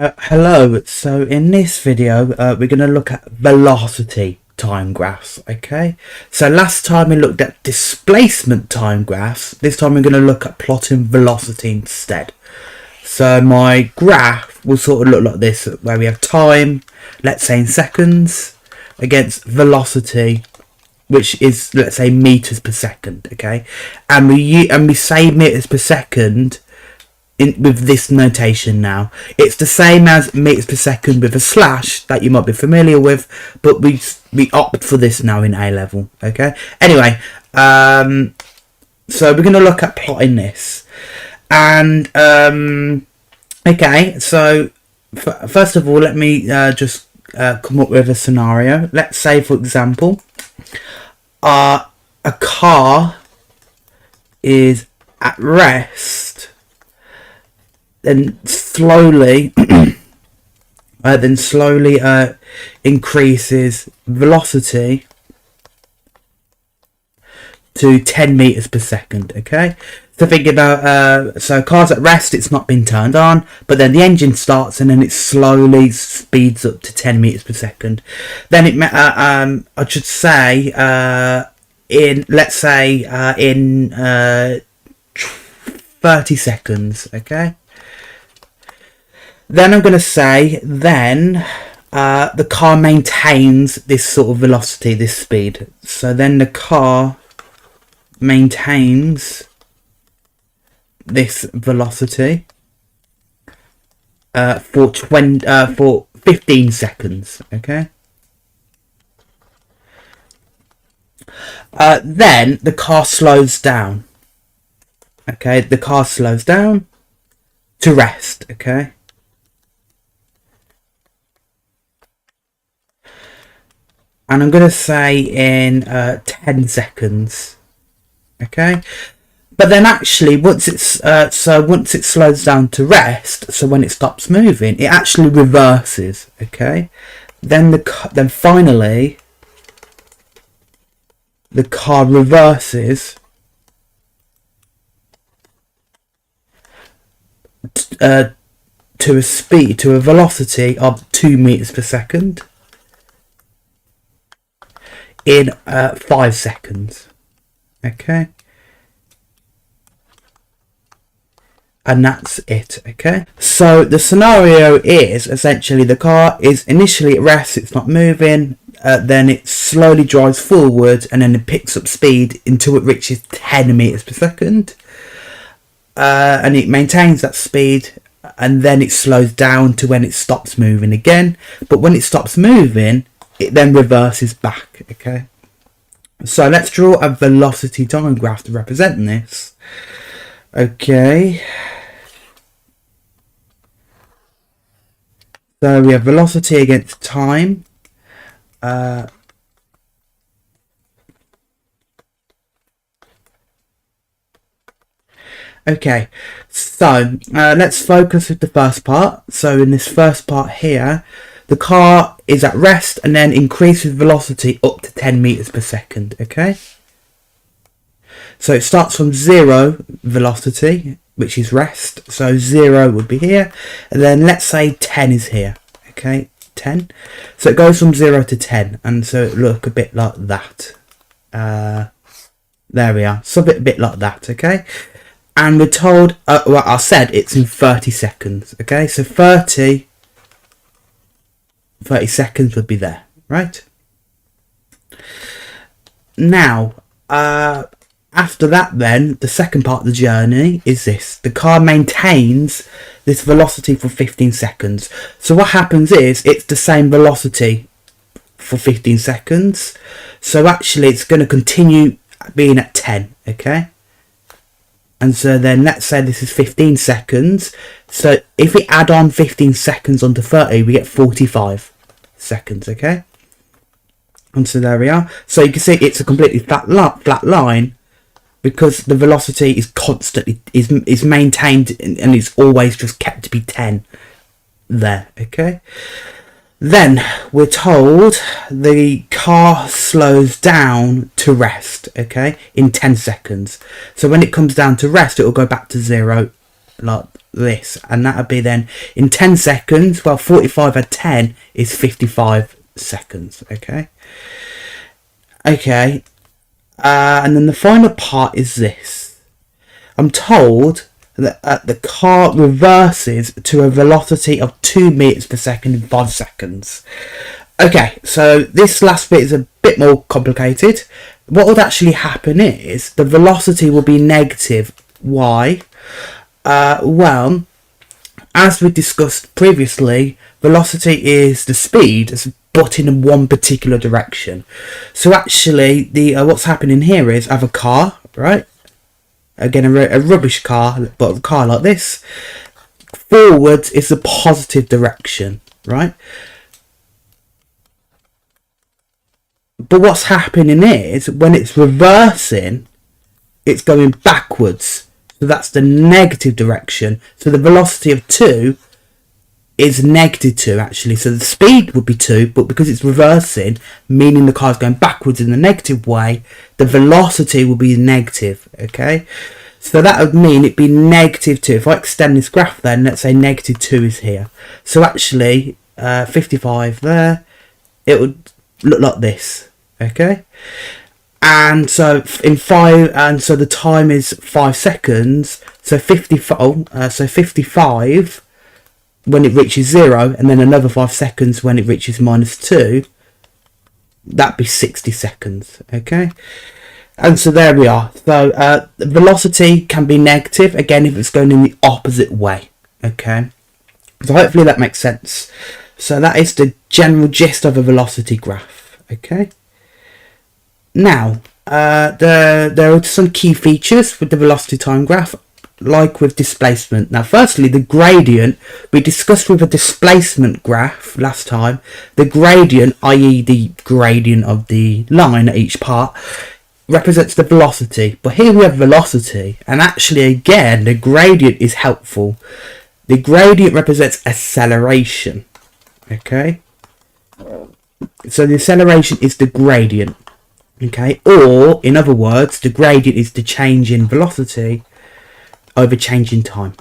Hello, so in this video we're going to look at velocity time graphs, okay? So last time we looked at displacement time graphs, this time we're going to look at plotting velocity instead. So my graph will sort of look like this, where we have time, let's say in seconds, against velocity, which is, let's say, meters per second, okay? And we say meters per second with this notation now. It's the same as meters per second with a slash that you might be familiar with, but we opt for this now in A level, okay? Anyway, so we're going to look at plotting this. And, okay, so first of all, let me just come up with a scenario. Let's say, for example, a car is at rest, then slowly increases velocity to 10 meters per second. Okay, so think about so cars at rest, it's not been turned on, but then the engine starts and then it slowly speeds up to 10 meters per second. Then it I should say in, let's say, in 30 seconds. Okay, then I'm going to say then the car maintains this sort of velocity, this speed. So then the car maintains this velocity for 15 seconds. Okay. Then the car slows down. Okay, the car slows down to rest. Okay. And I'm going to say in 10 seconds. Okay. But then actually, once it's once it slows down to rest, so when it stops moving, it actually reverses. Okay. Then finally the car reverses to a velocity of 2 meters per second in 5 seconds. Okay, and that's it. Okay, so the scenario is essentially the car is initially at rest, it's not moving, then it slowly drives forward and then it picks up speed until it reaches 10 meters per second, and it maintains that speed, and then it slows down to when it stops moving again. But when it stops moving, it then reverses back. Okay, so let's draw a velocity time graph to represent this. Okay, so we have velocity against time. Okay, so let's focus with the first part. So in this first part here, the car is at rest and then increases velocity up to 10 meters per second. Okay, so it starts from 0 velocity, which is rest. So 0 would be here, and then let's say 10 is here. Okay, 10. So it goes from 0 to 10, and so it look a bit like that. There we are. So a bit like that. Okay, and we're told, well, I said it's in 30 seconds. Okay, so 30 seconds would be there, right? Now, after that, then the second part of the journey is this: the car maintains this velocity for 15 seconds. So what happens is it's the same velocity for 15 seconds. So actually it's going to continue being at 10. Okay, and so then let's say this is 15 seconds. So if we add on 15 seconds onto 30, we get 45 seconds. Okay, and so there we are. So you can see it's a completely flat line, because the velocity is constantly is maintained and it's always just kept to be 10 there. Okay, then we're told the car slows down to rest. Okay, in 10 seconds. So when it comes down to rest, it will go back to 0 like this, and that would be then in 10 seconds. Well, 45 at 10 is 55 seconds. Okay. And then the final part is this. I'm told that the car reverses to a velocity of 2 meters per second in 5 seconds. Okay, so this last bit is a bit more complicated. What would actually happen is the velocity will be negative. Why? Well, as we discussed previously, velocity is the speed, but in one particular direction. So actually, what's happening here is I have a car, right? Again, a rubbish car, but a car like this. Forwards is the positive direction, right? But what's happening is when it's reversing, it's going backwards. So that's the negative direction. So the velocity of 2 is negative 2 actually. So the speed would be 2, but because it's reversing, meaning the car's going backwards in the negative way, the velocity will be negative. Okay. So that would mean it'd be negative 2. If I extend this graph then, let's say negative 2 is here. So actually, 55 there, it would look like this. Okay. And so so the time is 5 seconds. So 55 when it reaches 0, and then another 5 seconds when it reaches -2. That'd be 60 seconds. Okay. And so there we are. So the velocity can be negative again if it's going in the opposite way. Okay. So hopefully that makes sense. So that is the general gist of a velocity graph. Okay. Now, there are some key features with the velocity time graph, like with displacement. Now, firstly, the gradient, we discussed with a displacement graph last time, the gradient, i.e. the gradient of the line at each part, represents the velocity. But here we have velocity, and actually, again, the gradient is helpful. The gradient represents acceleration. Okay? So the acceleration is the gradient. Okay, or in other words, the gradient is the change in velocity over change in time.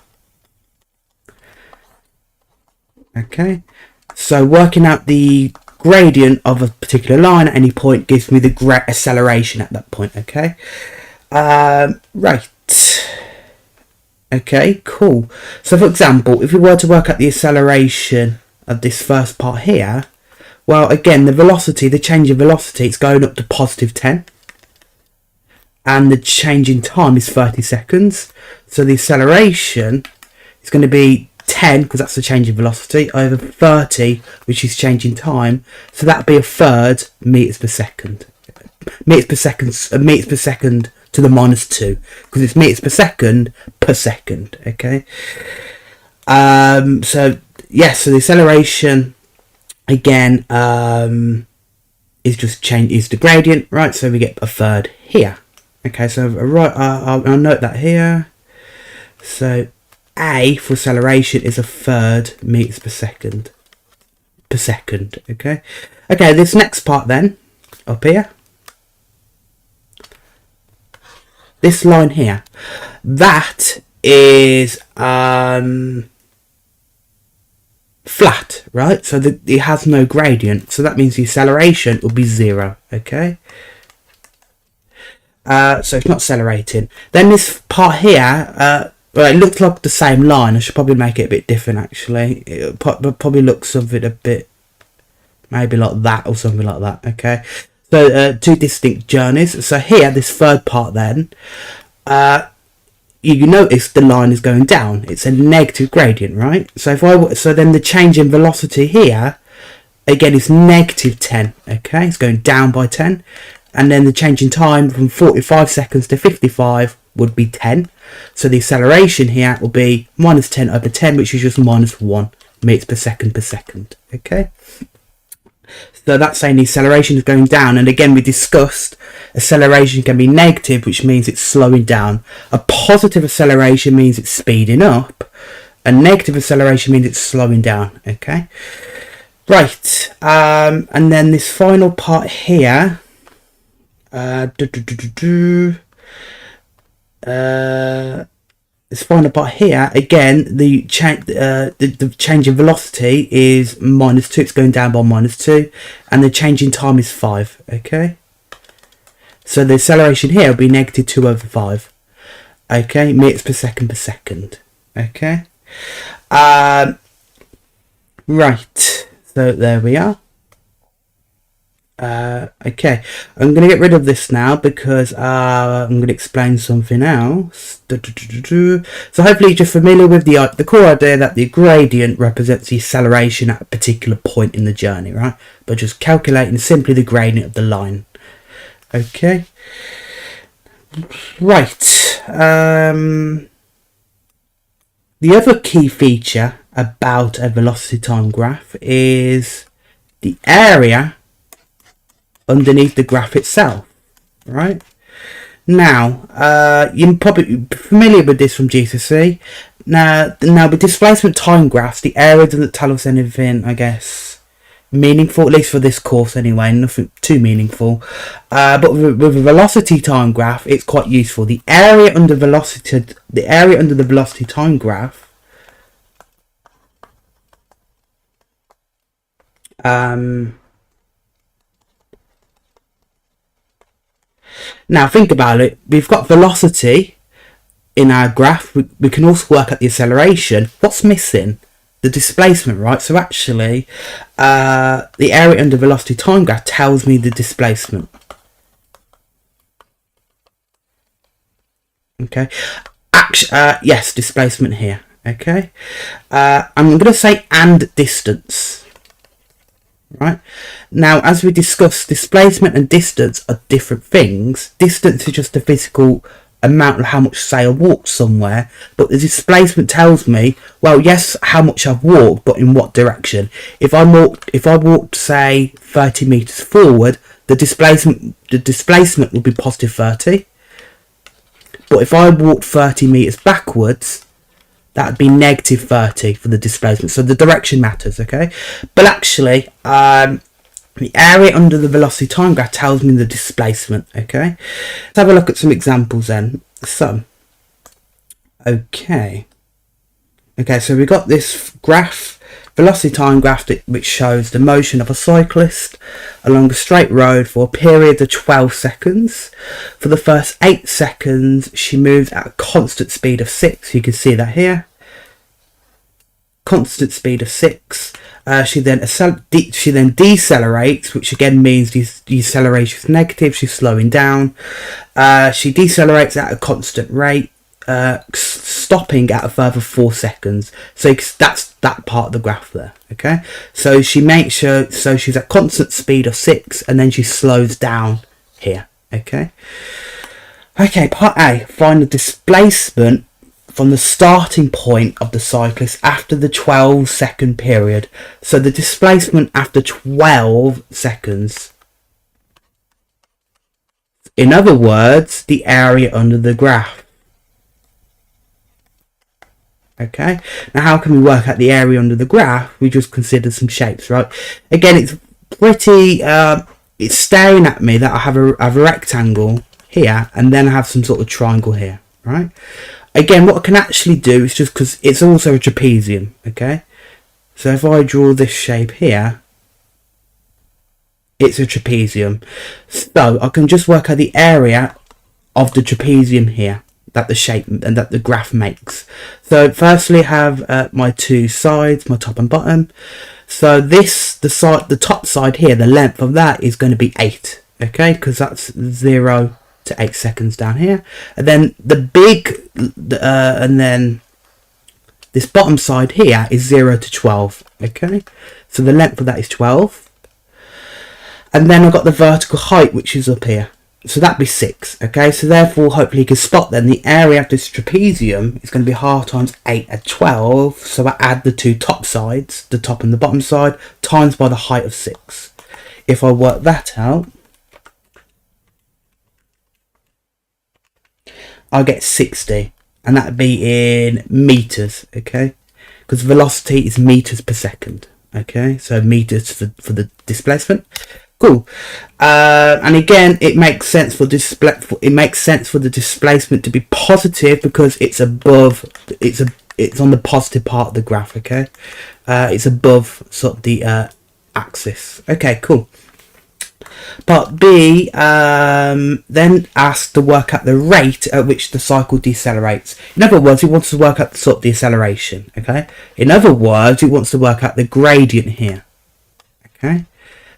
Okay, so working out the gradient of a particular line at any point gives me the acceleration at that point. Okay, right. Okay, cool. So for example, if we were to work out the acceleration of this first part here, well, again, the velocity, the change in velocity, it's going up to +10. And the change in time is 30 seconds. So the acceleration is going to be 10, because that's the change in velocity, over 30, which is change in time. So that'd be a third meters per second. Meters per second to the -2, because it's meters per second, okay? So, yes, so the acceleration again is the gradient, right? So we get a third here. Okay, so right, I'll note that here. So A for acceleration is a third meters per second. Okay. Okay, this next part then, up here, this line here, that is flat, right? So it has no gradient, so that means the acceleration will be 0. Okay, so it's not accelerating. Then this part here, well, it looks like the same line. I should probably make it a bit different actually. It probably looks something a bit maybe like that or something like that. Okay, so two distinct journeys. So here, this third part then, you notice the line is going down. It's a negative gradient, right? So so then the change in velocity here again is -10. Okay, it's going down by 10, and then the change in time from 45 seconds to 55 would be 10. So the acceleration here will be -10 over 10, which is just -1 meters per second. Okay. So that's saying the acceleration is going down, and again we discussed acceleration can be negative, which means it's slowing down. A positive acceleration means it's speeding up. A negative acceleration means it's slowing down. Okay, right. And then this final part here. this final part here, again, the change in velocity is -2. It's going down by -2, and the change in time is 5. Okay, so the acceleration here will be -2/5. Okay, meters per second. Okay, right. So there we are. Okay, I'm going to get rid of this now because I'm going to explain something else. So hopefully you're familiar with the core idea that the gradient represents the acceleration at a particular point in the journey, right? By just calculating simply the gradient of the line. Okay. Right. The other key feature about a velocity time graph is the area underneath the graph itself, right? Now, you're probably familiar with this from GCSE. Now with displacement time graphs, the area doesn't tell us anything, I guess, meaningful, at least for this course anyway, nothing too meaningful. But with a velocity time graph, it's quite useful. The area under the velocity time graph now think about it. We've got velocity in our graph. We can also work at the acceleration. What's missing? The displacement, right? So actually, the area under velocity time graph tells me the displacement. Okay. Yes, displacement here. Okay. I'm going to say and distance. Right. Now, as we discussed, displacement and distance are different things. Distance is just the physical amount of how much, say, I walked somewhere, but the displacement tells me, well, yes, how much I've walked, but in what direction. If I walked, say, 30 meters forward, the displacement will be positive 30. But if I walked 30 meters backwards, that would be negative 30 for the displacement. So the direction matters, okay? But actually, the area under the velocity time graph tells me the displacement, okay? Let's have a look at some examples then. So, okay, so we've got this graph, velocity time graph, which shows the motion of a cyclist along a straight road for a period of 12 seconds. For the first 8 seconds, she moves at a constant speed of 6. You can see that here. Constant speed of 6. She then decelerates, which again means deceleration is negative. She's slowing down. She decelerates at a constant rate, stopping at a further 4 seconds. So that's that part of the graph there. Okay, so she makes sure, so she's at constant speed of 6, and then she slows down here. Okay, part A, find the displacement from the starting point of the cyclist after the 12-second period. So the displacement after 12 seconds. In other words, the area under the graph. Okay, now how can we work out the area under the graph? We just consider some shapes, right? Again, it's pretty, it's staring at me that I have a rectangle here, and then I have some sort of triangle here, right? Again, what I can actually do is just, because it's also a trapezium, okay? So if I draw this shape here, it's a trapezium. So I can just work out the area of the trapezium here that the shape and that the graph makes. So firstly, I have my two sides, my top and bottom. So the top side here, the length of that is going to be 8, okay? Because that's 0 to 8 seconds down here, and then and then this bottom side here is 0 to 12. Okay, so the length of that is 12, and then I've got the vertical height, which is up here, so that'd be 6. Okay, so therefore, hopefully you can spot then the area of this trapezium is going to be half times 8 at 12. So I add the two top sides, the top and the bottom side, times by the height of 6. If I work that out, I'll get 60, and that'd be in meters, okay? Because velocity is meters per second, okay? So meters for the displacement. Cool. And again, it makes sense for the displacement to be positive because it's above. It's on the positive part of the graph. Okay, it's above sort of the axis. Okay, cool. Part B then asks to work out the rate at which the cycle decelerates. In other words, it wants to work out the sort of the acceleration. Okay. In other words, it wants to work out the gradient here. Okay.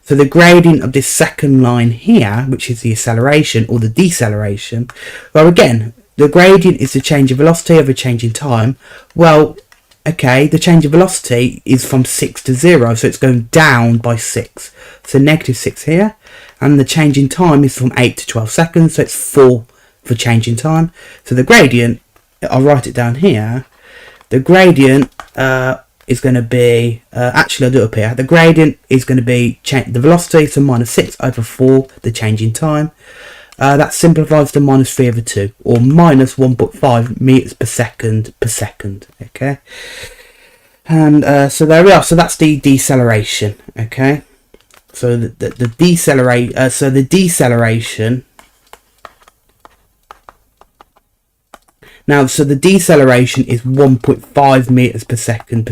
So the gradient of this second line here, which is the acceleration or the deceleration, well, again, the gradient is the change of velocity over change in time. Well, okay, the change of velocity is from 6 to 0, so it's going down by 6. So -6 here, and the change in time is from 8 to 12 seconds, so it's 4 for change in time. So the gradient, I'll write it down here, the gradient is going to be, actually I'll do it up here, the gradient is going to be the velocity, so -6 over 4, the change in time. That simplifies to -3 over 2, or minus 1.5 meters per second, okay? And so there we are, so that's the deceleration, okay? So the deceleration, now, so the deceleration is 1.5 meters per second.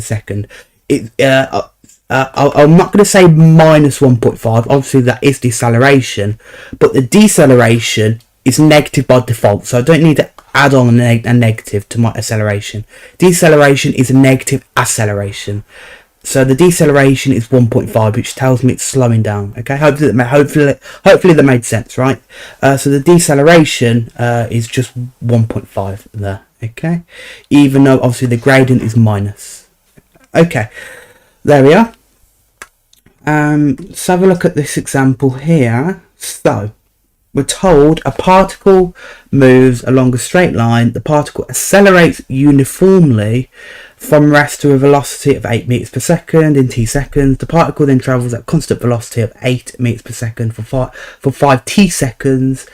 I'm not going to say minus 1.5. Obviously, that is deceleration, but the deceleration is negative by default, so I don't need to add on a negative to my acceleration. Deceleration is a negative acceleration, so the deceleration is 1.5, which tells me it's slowing down. Okay, hopefully that made sense, right? So the deceleration is just 1.5 there. Okay, even though obviously the gradient is minus. Okay, there we are. Let's have a look at this example here. So we're told a particle moves along a straight line. The particle accelerates uniformly from rest to a velocity of 8 meters per second in t seconds. The particle then travels at constant velocity of 8 meters per second for 5 t seconds.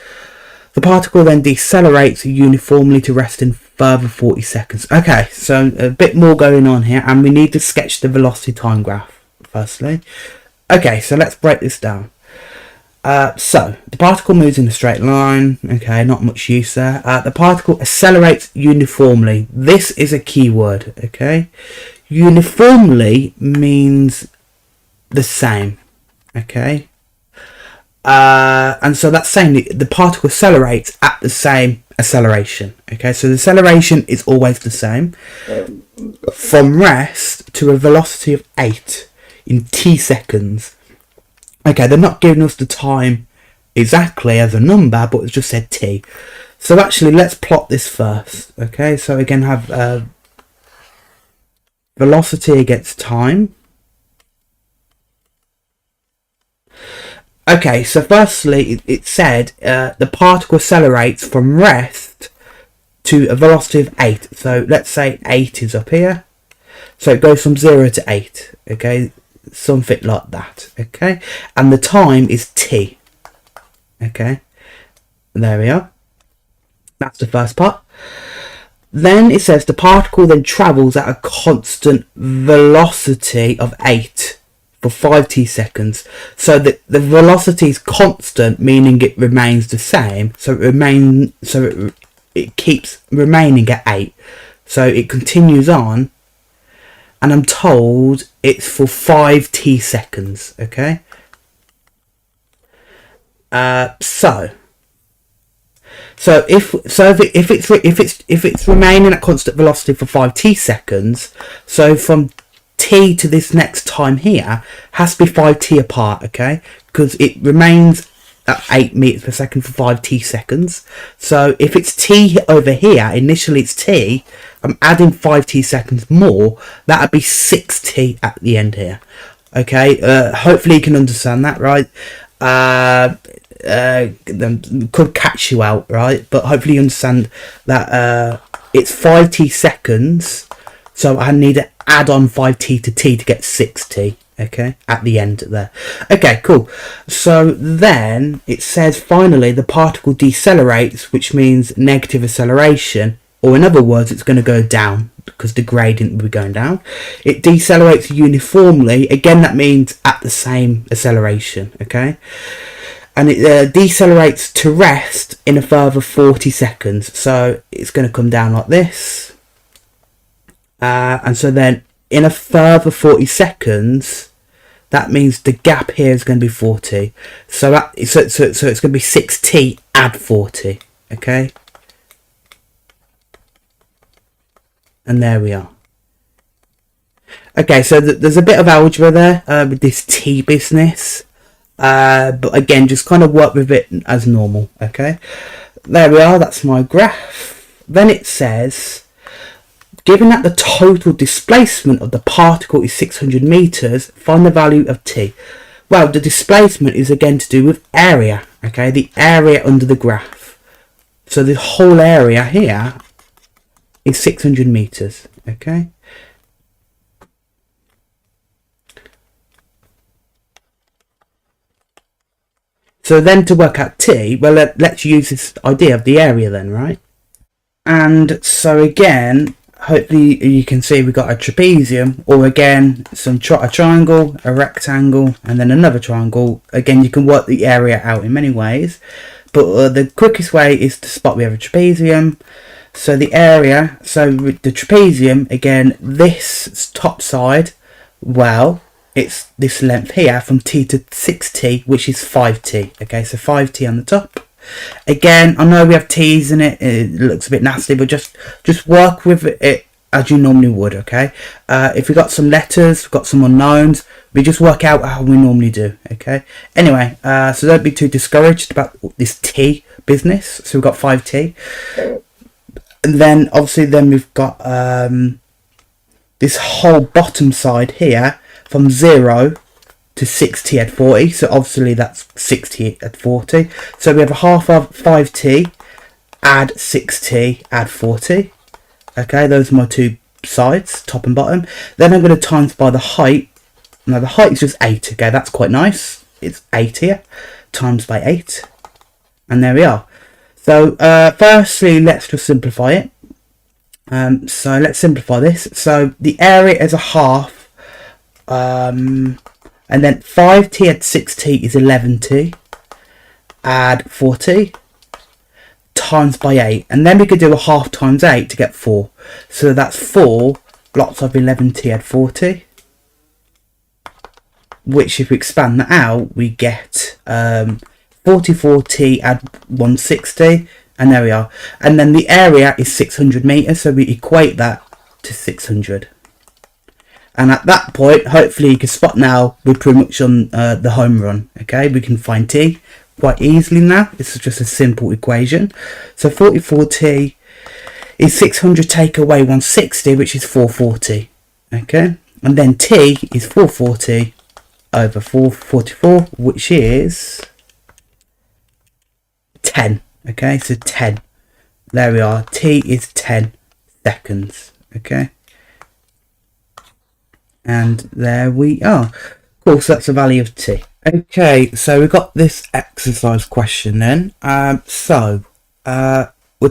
The particle then decelerates uniformly to rest in further 40 seconds. Okay, so a bit more going on here, and we need to sketch the velocity time graph firstly. Okay, so let's break this down. So the particle moves in a straight line. Okay, not much use there. The particle accelerates uniformly. This is a key word. Okay, uniformly means the same. Okay, and so that's saying the particle accelerates at the same acceleration. Okay, so the acceleration is always the same from rest to a velocity of 8 in t seconds. Okay, they're not giving us the time exactly as a number, but it's just said t. So actually, let's plot this first. Okay, so again, have velocity against time. Okay, so firstly, it said the particle accelerates from rest to a velocity of 8. So let's say 8 is up here. So it goes from 0 to 8. Okay, something like that. Okay, and the time is t. Okay, there we are. That's the first part. Then it says the particle then travels at a constant velocity of 8 for 5t seconds. So the velocity is constant, meaning it remains the same. So it keeps remaining at 8. So it continues on, and I'm told it's for 5t seconds. Okay. So if it's remaining at constant velocity for 5t seconds, so from t to this next time here has to be 5t apart, okay? Because it remains at 8 meters per second for 5t seconds. So if it's t over here, initially it's t, I'm adding 5t seconds more, that would be 6t at the end here. Okay, hopefully you can understand that, right? Could catch you out, right? But hopefully you understand that it's 5t seconds, so I need to add on 5t to t to get 6t, okay, at the end there. Okay, cool. So then it says finally the particle decelerates, which means negative acceleration, or in other words, it's going to go down. because the gradient will be going down. It decelerates uniformly. Again, that means at the same acceleration, okay? And it decelerates to rest in a further 40 seconds. So it's going to come down like this. And so then in a further 40 seconds, that means the gap here is going to be 40. So it's going to be 6t add 40, okay? And there we are. Okay, so there's a bit of algebra there with this t business. But again, just kind of work with it as normal, okay? There we are, that's my graph. Then it says, given that the total displacement of the particle is 600 meters, find the value of t. Well, the displacement is again to do with area, okay? The area under the graph. So the whole area here is 600 meters, okay? So then to work out t, well, let's use this idea of the area then, right? And so again, hopefully you can see we've got a trapezium, or again, a triangle, a rectangle, and then another triangle. Again, you can work the area out in many ways, but the quickest way is to spot we have a trapezium. So the area, so with the trapezium, again, this top side, well, it's this length here from t to 6t, which is 5t. Okay, so 5t on the top. Again, I know we have t's in it. It looks a bit nasty, but just work with it as you normally would. Okay. If we've got some letters, we've got some unknowns, we just work out how we normally do. Okay. Anyway, so don't be too discouraged about this t business. So we've got 5t, and then obviously we've got this whole bottom side here. From 0 to 6t at 40, so obviously that's 6t at 40. So we have a half of 5t, add 6t, add 40. Okay, those are my two sides, top and bottom. Then I'm going to times by the height. Now the height is just 8, okay, that's quite nice. It's 8 here, times by 8. And there we are. So firstly, let's just simplify it. So let's simplify this. So the area is a half. And then 5t add 6t is 11t, add 40 times by 8, and then we could do a half times 8 to get 4, so that's 4 lots of 11t add 40, which if we expand that out we get 44t add 160, and there we are. And then the area is 600 meters, so we equate that to 600. And at that point, hopefully you can spot now we're pretty much on the home run. Okay, we can find t quite easily now. It's just a simple equation. So 44t is 600 take away 160, which is 440. Okay, and then t is 440 over 444, which is 10. Okay, so 10. There we are. T is 10 seconds. Okay. And there we are. Cool, so that's the value of t. Okay, so we've got this exercise question then. We're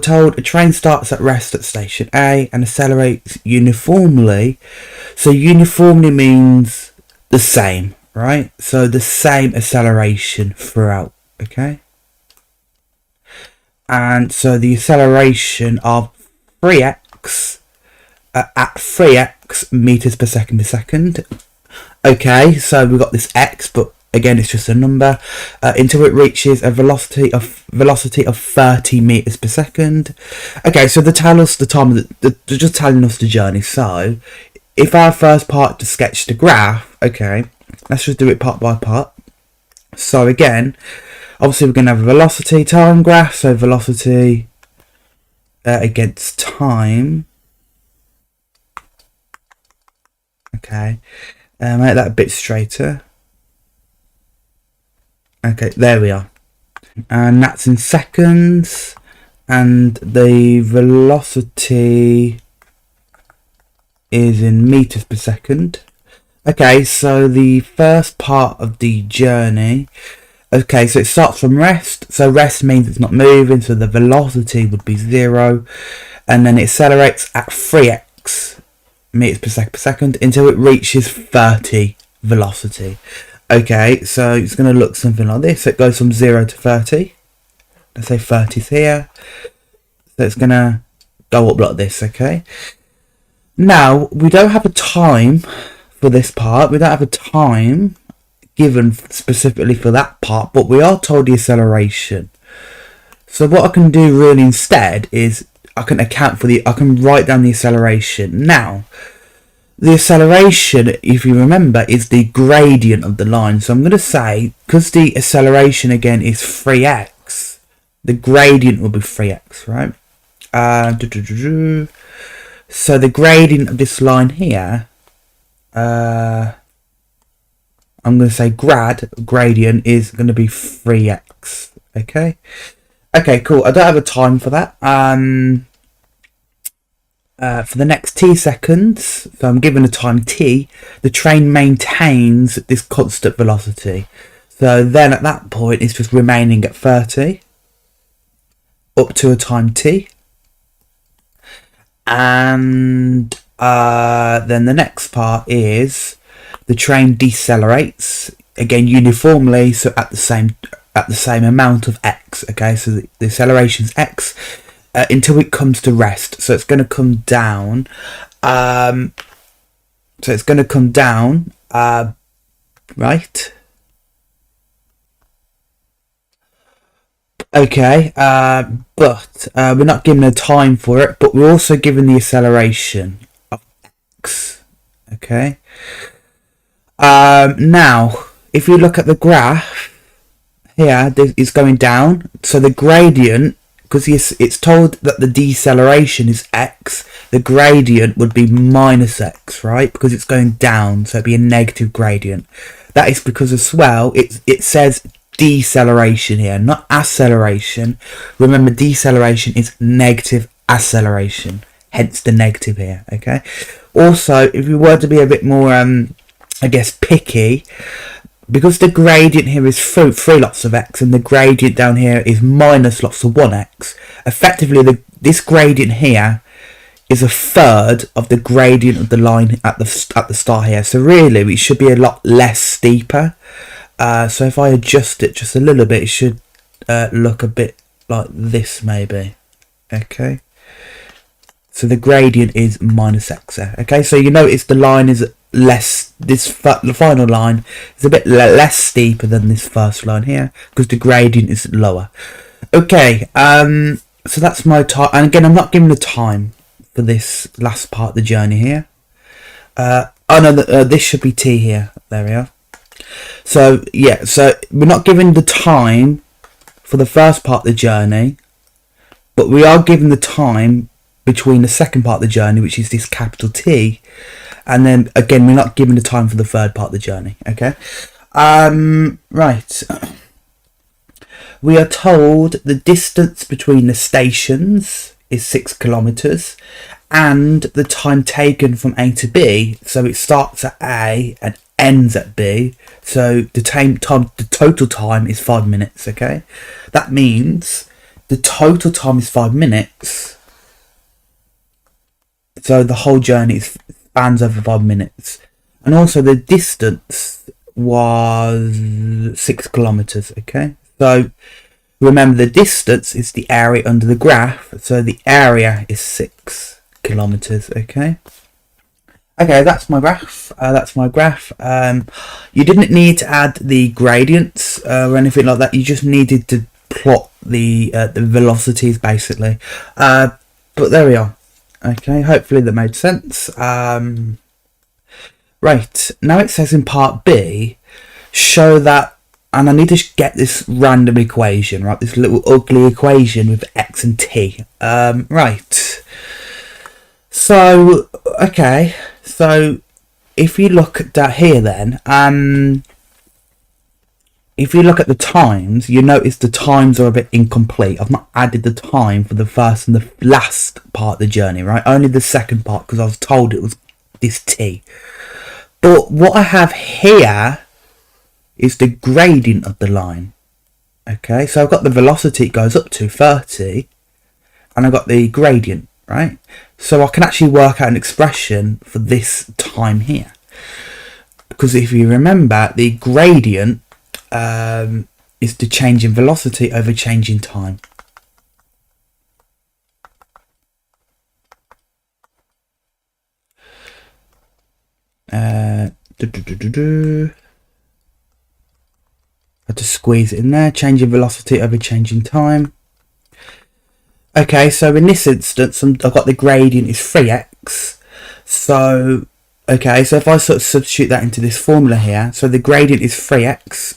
told a train starts at rest at station A and accelerates uniformly. So uniformly means the same, right? So the same acceleration throughout, okay? And so the acceleration of 3x at 3x meters per second. Okay, so we've got this x, but again it's just a number, until it reaches a velocity of 30 meters per second. Okay, so they tell us the time of they're just telling us the journey. So if our first part to sketch the graph, okay, let's just do it part by part. So again, obviously we're going to have a velocity time graph, so velocity against time. Okay, make that a bit straighter. Okay, there we are. And that's in seconds. And the velocity is in meters per second. Okay, so the first part of the journey. Okay, so it starts from rest. So rest means it's not moving, so the velocity would be 0. And then it accelerates at 3x. x meters per second until it reaches 30 velocity. Okay, so it's going to look something like this. It goes from 0 to 30. Let's say 30 is here. So it's going to go up like this, okay? Now, we don't have a time for this part. We don't have a time given specifically for that part, but we are told the acceleration. So what I can do really instead is I can write down the acceleration. Now, the acceleration, if you remember, is the gradient of the line. So I'm going to say, because the acceleration again is 3x, the gradient will be 3x, right? So the gradient of this line here, I'm going to say gradient is going to be 3x, okay? Okay, cool. I don't have a time for that. For the next t seconds, so I'm given a time t, the train maintains this constant velocity. So then at that point, it's just remaining at 30 up to a time t. And then the next part is the train decelerates again uniformly, so at the same amount of x. Okay, so the acceleration is x until it comes to rest. So it's going to come down. Right. Okay, but we're not given a time for it, but we're also given the acceleration of x. Okay. Now, if you look at the graph here, it's going down. So the gradient, because it's told that the deceleration is x, the gradient would be minus x, right? Because it's going down, so it'd be a negative gradient. That is because as well, it says deceleration here, not acceleration. Remember, deceleration is negative acceleration, hence the negative here, okay? Also, if you were to be a bit more, I guess, picky, because the gradient here is 3 lots of x and the gradient down here is minus lots of 1x, effectively this gradient here is a third of the gradient of the line at the start here. So really, it should be a lot less steeper. So if I adjust it just a little bit, it should look a bit like this maybe. Okay. So the gradient is minus x there. Okay, so you notice the line is less, the final line is a bit less steeper than this first line here because the gradient is lower. Okay, so that's my time. And again, I'm not giving the time for this last part of the journey here. Oh no, this should be t here. There we are. So yeah, so we're not given the time for the first part of the journey, but we are given the time between the second part of the journey, which is this capital T, and then again we're not given the time for the third part of the journey. Okay, right. We are told the distance between the stations is 6 kilometers, and the time taken from A to B. So it starts at A and ends at B. So the total time is 5 minutes. Okay, that means the total time is 5 minutes. So the whole journey spans over 5 minutes. And also the distance was 6 kilometers, okay? So remember, the distance is the area under the graph. So the area is 6 kilometers, okay? Okay, that's my graph. You didn't need to add the gradients or anything like that. You just needed to plot the velocities, basically. But there we are. Okay, hopefully that made sense. Right, now it says in part B, show that, and I need to get this random equation, right? This little ugly equation with x and t. Right. So, okay, so if you look at that here then, if you look at the times, you notice the times are a bit incomplete. I've not added the time for the first and the last part of the journey, right? Only the second part, because I was told it was this t. But what I have here is the gradient of the line. Okay, so I've got the velocity, it goes up to 30, and I've got the gradient, right? So I can actually work out an expression for this time here. Because if you remember, the gradient is the change in velocity over change in time. I have to squeeze it in there. Change in velocity over change in time. Okay, so in this instance, I've got the gradient is 3x. So, okay, so if I sort of substitute that into this formula here, so the gradient is 3x,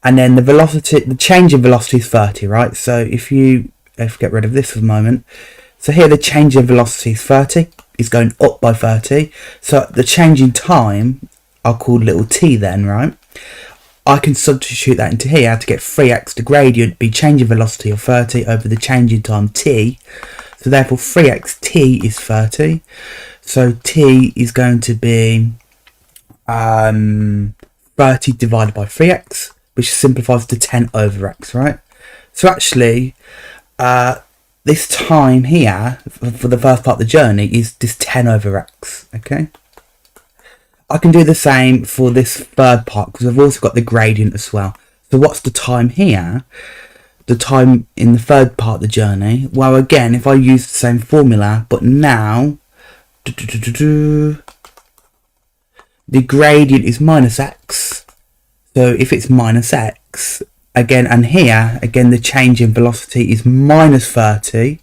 and then the velocity, the change in velocity is 30, right? So if you get rid of this for a moment, so here the change in velocity is 30, is going up by 30. So the change in time, I'll call little t then, right? I can substitute that into here to get 3x, the gradient, be change in velocity of 30 over the change in time t. So therefore 3x t is 30. So t is going to be 30 divided by 3x, which simplifies to 10 over x, right? So actually, this time here, for the first part of the journey, is this 10 over x, okay? I can do the same for this third part because I've also got the gradient as well. So what's the time here? The time in the third part of the journey. Well, again, if I use the same formula, but now the gradient is minus x. So if it's minus x, again, and here, again, the change in velocity is minus 30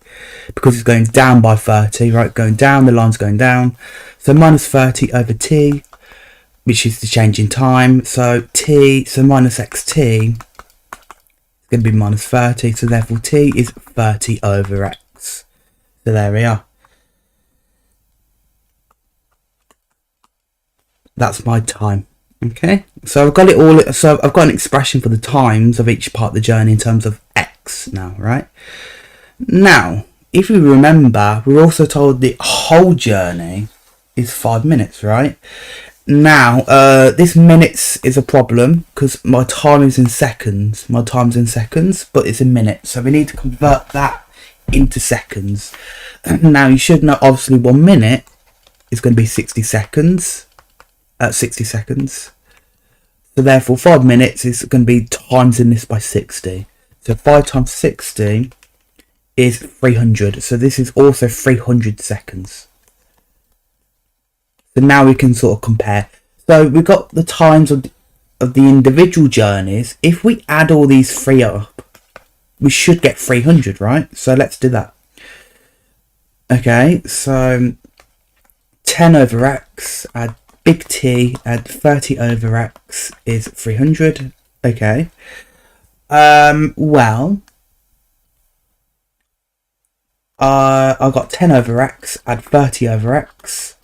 because it's going down by 30, right? Going down, the line's going down. So minus 30 over t, which is the change in time. So t, so minus xt is going to be minus 30. So therefore t is 30 over x. So there we are. That's my time. Okay, so I've got it all. So I've got an expression for the times of each part of the journey in terms of x now, right? Now, if you remember, we're also told the whole journey is 5 minutes, right? Now, this minutes is a problem because my time is in seconds. My time's in seconds, but it's in minutes. So we need to convert that into seconds. Now, you should know, obviously, 1 minute is going to be 60 seconds. 60 seconds. So therefore 5 minutes is going to be times in this by 60. So 5 times 60 is 300. So this is also 300 seconds. So now we can sort of compare. So we've got the times of the individual journeys. If we add all these three up, we should get 300, right? So let's do that. Okay, so 10 over x, add big T, add 30 over x is 300. Okay. Well, I got 10 over x, add 30 over x.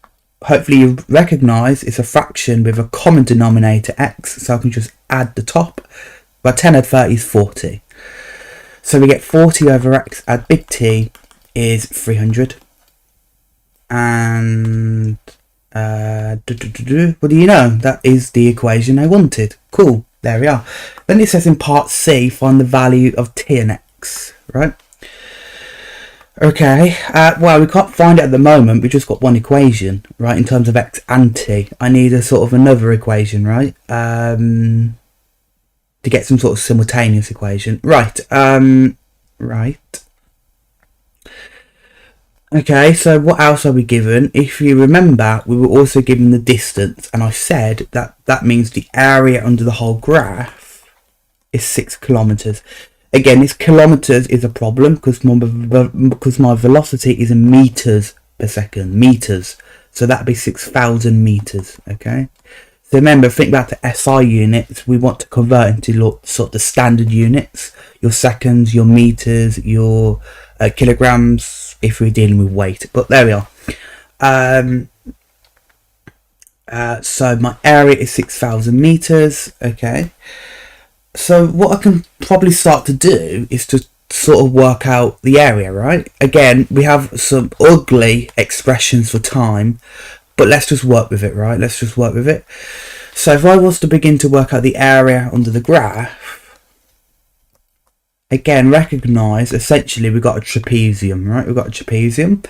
Hopefully you recognise it's a fraction with a common denominator x, so I can just add the top. But 10 add 30 is 40. So we get 40 over x, add big T is 300. And what do you know? That is the equation I wanted. Cool. There we are. Then it says in part C, find the value of t and x, right? Okay. Well, we can't find it at the moment. We just got one equation, right, in terms of x and t. I need a sort of another equation, right? To get some sort of simultaneous equation. Right. Right. Okay, so what else are we given? If you remember, we were also given the distance, and I said that that means the area under the whole graph is 6 kilometers. Again, this kilometers is a problem because my velocity is in meters per second, meters. So that'd be 6,000 meters. Okay. So remember, think about the SI units. We want to convert into sort of the standard units, your seconds, your meters, your kilograms, if we're dealing with weight. But there we are. So my area is 6,000 meters. Okay. So what I can probably start to do is to sort of work out the area, right? Again, we have some ugly expressions for time, but let's just work with it, right? Let's just work with it. So if I was to begin to work out the area under the graph, again, recognise essentially we've got a trapezium, right? We've got a trapezium.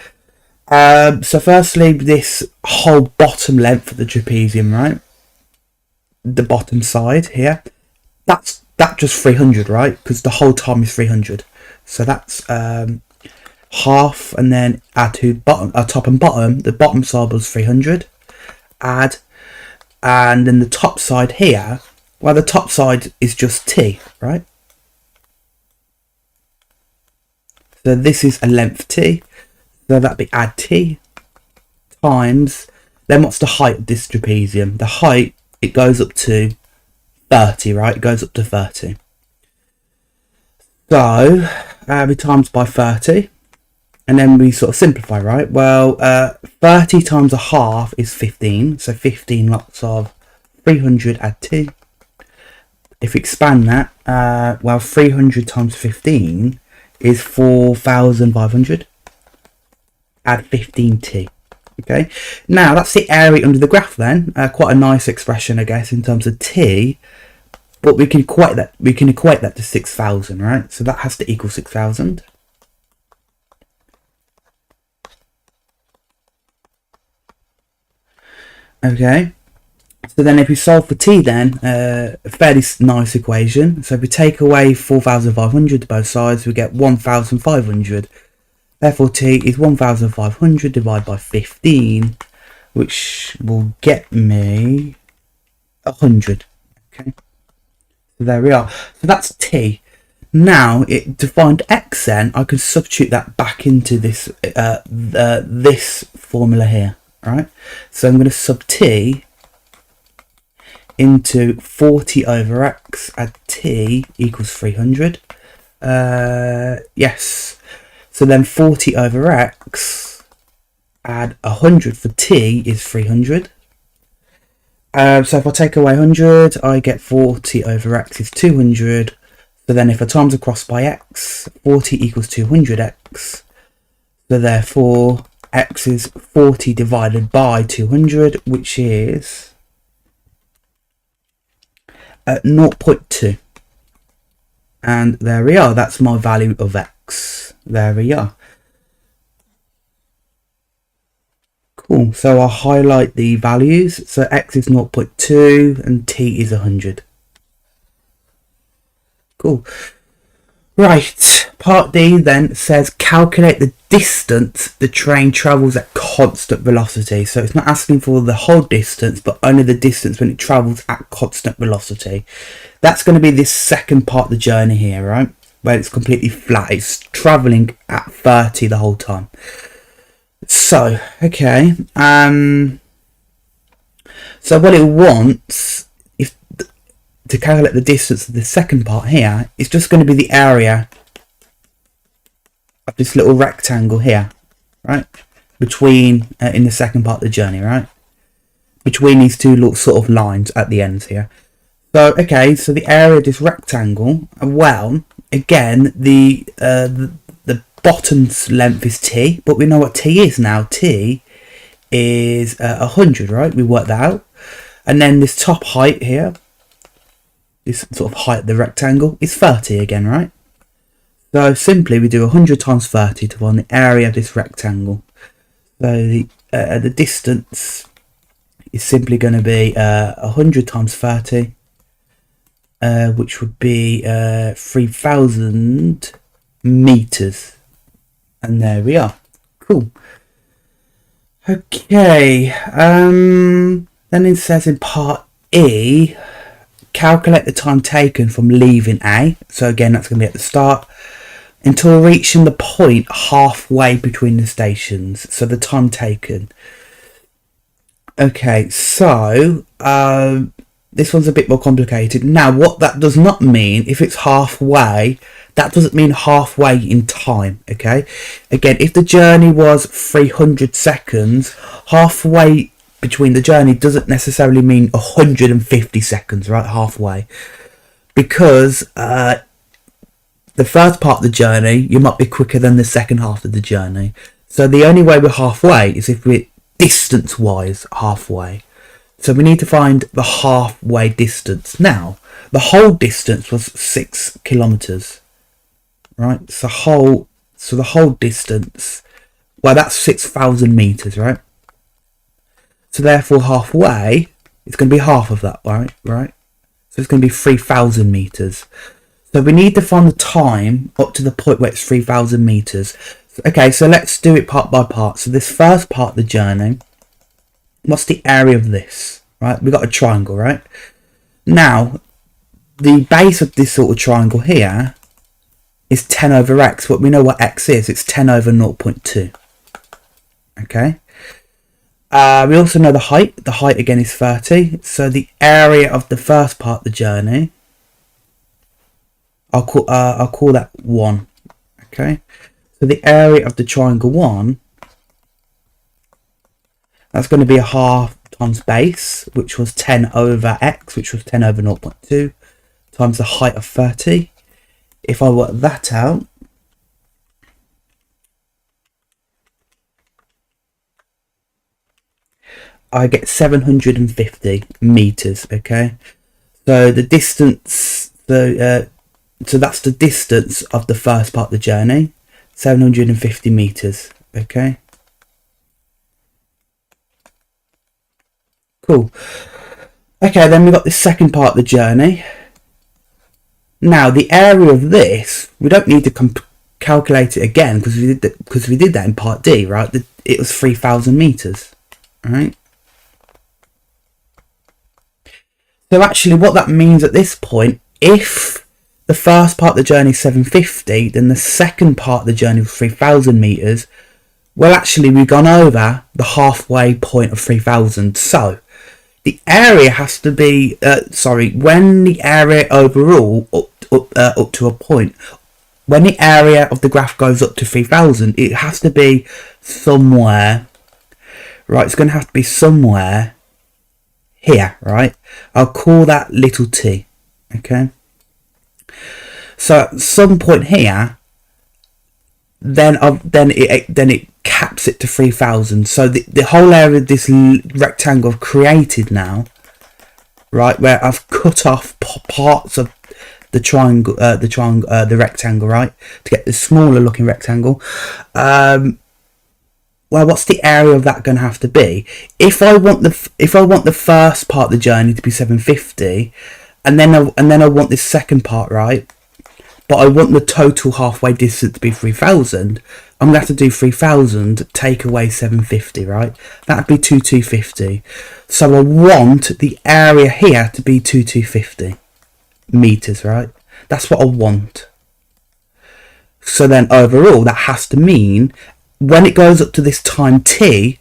So firstly, this whole bottom length of the trapezium, right? The bottom side here, that's just 300, right? Because the whole time is 300. So that's half, and then add to bottom, top and bottom. The bottom side was 300. Add, and then the top side here, well, the top side is just t, right? So this is a length t. So that'd be add t times. Then what's the height of this trapezium? The height, it goes up to 30, right? It goes up to 30. So we times by 30, and then we sort of simplify, right? Well, 30 times a half is 15, so 15 lots of 300 add t. If we expand that, well, 300 times 15 is 4,500. Add 15t. Okay, now that's the area under the graph then. Quite a nice expression, I guess, in terms of t, but we can equate that. We can equate that to 6,000, right? So that has to equal 6,000. Okay, so then if we solve for t, then a fairly nice equation. So if we take away 4,500 to both sides, we get 1,500. Therefore, t is 1,500 divided by 15, which will get me 100. Okay, so there we are. So that's t. Now, to find x, then I can substitute that back into this this formula here. All right. So I'm going to sub t into 40 over x at t equals 300. Yes. So then 40 over x, add 100 for t is 300. So if I take away 100, I get 40 over x is 200. So then if I times across by x, 40 equals 200x. So therefore, x is 40 divided by 200, which is 0.2. And there we are. That's my value of x. There we are. Cool. So I'll highlight the values. So x is 0.2 and t is 100. Cool. Right. Part D then says calculate the distance the train travels at constant velocity. So it's not asking for the whole distance, but only the distance when it travels at constant velocity. That's going to be this second part of the journey here, right? Where it's completely flat. It's travelling at 30 the whole time. So, okay. So what it wants, to calculate the distance of the second part here, is just going to be the area of this little rectangle here, right? Between, in the second part of the journey, right? Between these two little sort of lines at the ends here. So, okay, so the area of this rectangle, well, again, the bottom's length is t, but we know what t is now. T is 100, right? We worked that out. And then this top height here, this sort of height of the rectangle, is 30 again, right? So simply we do 100 times 30 to find the area of this rectangle. So the distance is simply going to be 100 times 30. Which would be 3,000 meters, and there we are. Cool. Okay. Then it says in part E, calculate the time taken from leaving A. So again, that's going to be at the start until reaching the point halfway between the stations. So the time taken. Okay, so this one's a bit more complicated. Now, what that does not mean, if it's halfway, that doesn't mean halfway in time, okay? Again, if the journey was 300 seconds, halfway between the journey doesn't necessarily mean 150 seconds, right? Halfway. Because the first part of the journey, you might be quicker than the second half of the journey. So the only way we're halfway is if we're distance-wise halfway. So we need to find the halfway distance. Now, the whole distance was 6 kilometers, right? So the whole distance well, that's 6,000 meters, right? So therefore halfway, it's going to be half of that, right? So it's going to be 3,000 meters. So we need to find the time up to the point where it's 3,000 meters. Okay, so let's do it part by part. So this first part of the journey, what's the area of this, right? We've got a triangle, right? Now, the base of this sort of triangle here is 10 over x, but we know what x is. It's 10 over 0.2. Okay. We also know the height. The height again is 30. So the area of the first part of the journey, I'll call that 1. Okay. So the area of the triangle 1, that's going to be a half times base, which was 10 over x, which was 10 over 0.2, times the height of 30. If I work that out, I get 750 meters. Okay, so the distance, so that's the distance of the first part of the journey, 750 meters. Okay, cool. Okay, then we got the second part of the journey. Now the area of this, we don't need to calculate it again because we did that in part D, right? It was 3,000 meters, right? So actually what that means at this point, if the first part of the journey is 750, then the second part of the journey was 3,000 meters. Well, actually we've gone over the halfway point of 3,000. So the area has to be, when the area overall up to a point, when the area of the graph goes up to 3,000, it has to be somewhere, right? It's going to have to be somewhere here, right? I'll call that little t. Okay. So at some point here, then it caps it to 3,000. So the whole area of this rectangle I've created now, right, where I've cut off parts of the triangle, the rectangle, right, to get the smaller looking rectangle. Well, what's the area of that going to have to be? If I want the first part of the journey to be 750, and then I want this second part, right? But I want the total halfway distance to be 3,000. I'm going to have to do 3,000 take away 750, right? That'd be 2,250. So I want the area here to be 2,250 meters, right? That's what I want. So then overall, that has to mean when it goes up to this time t,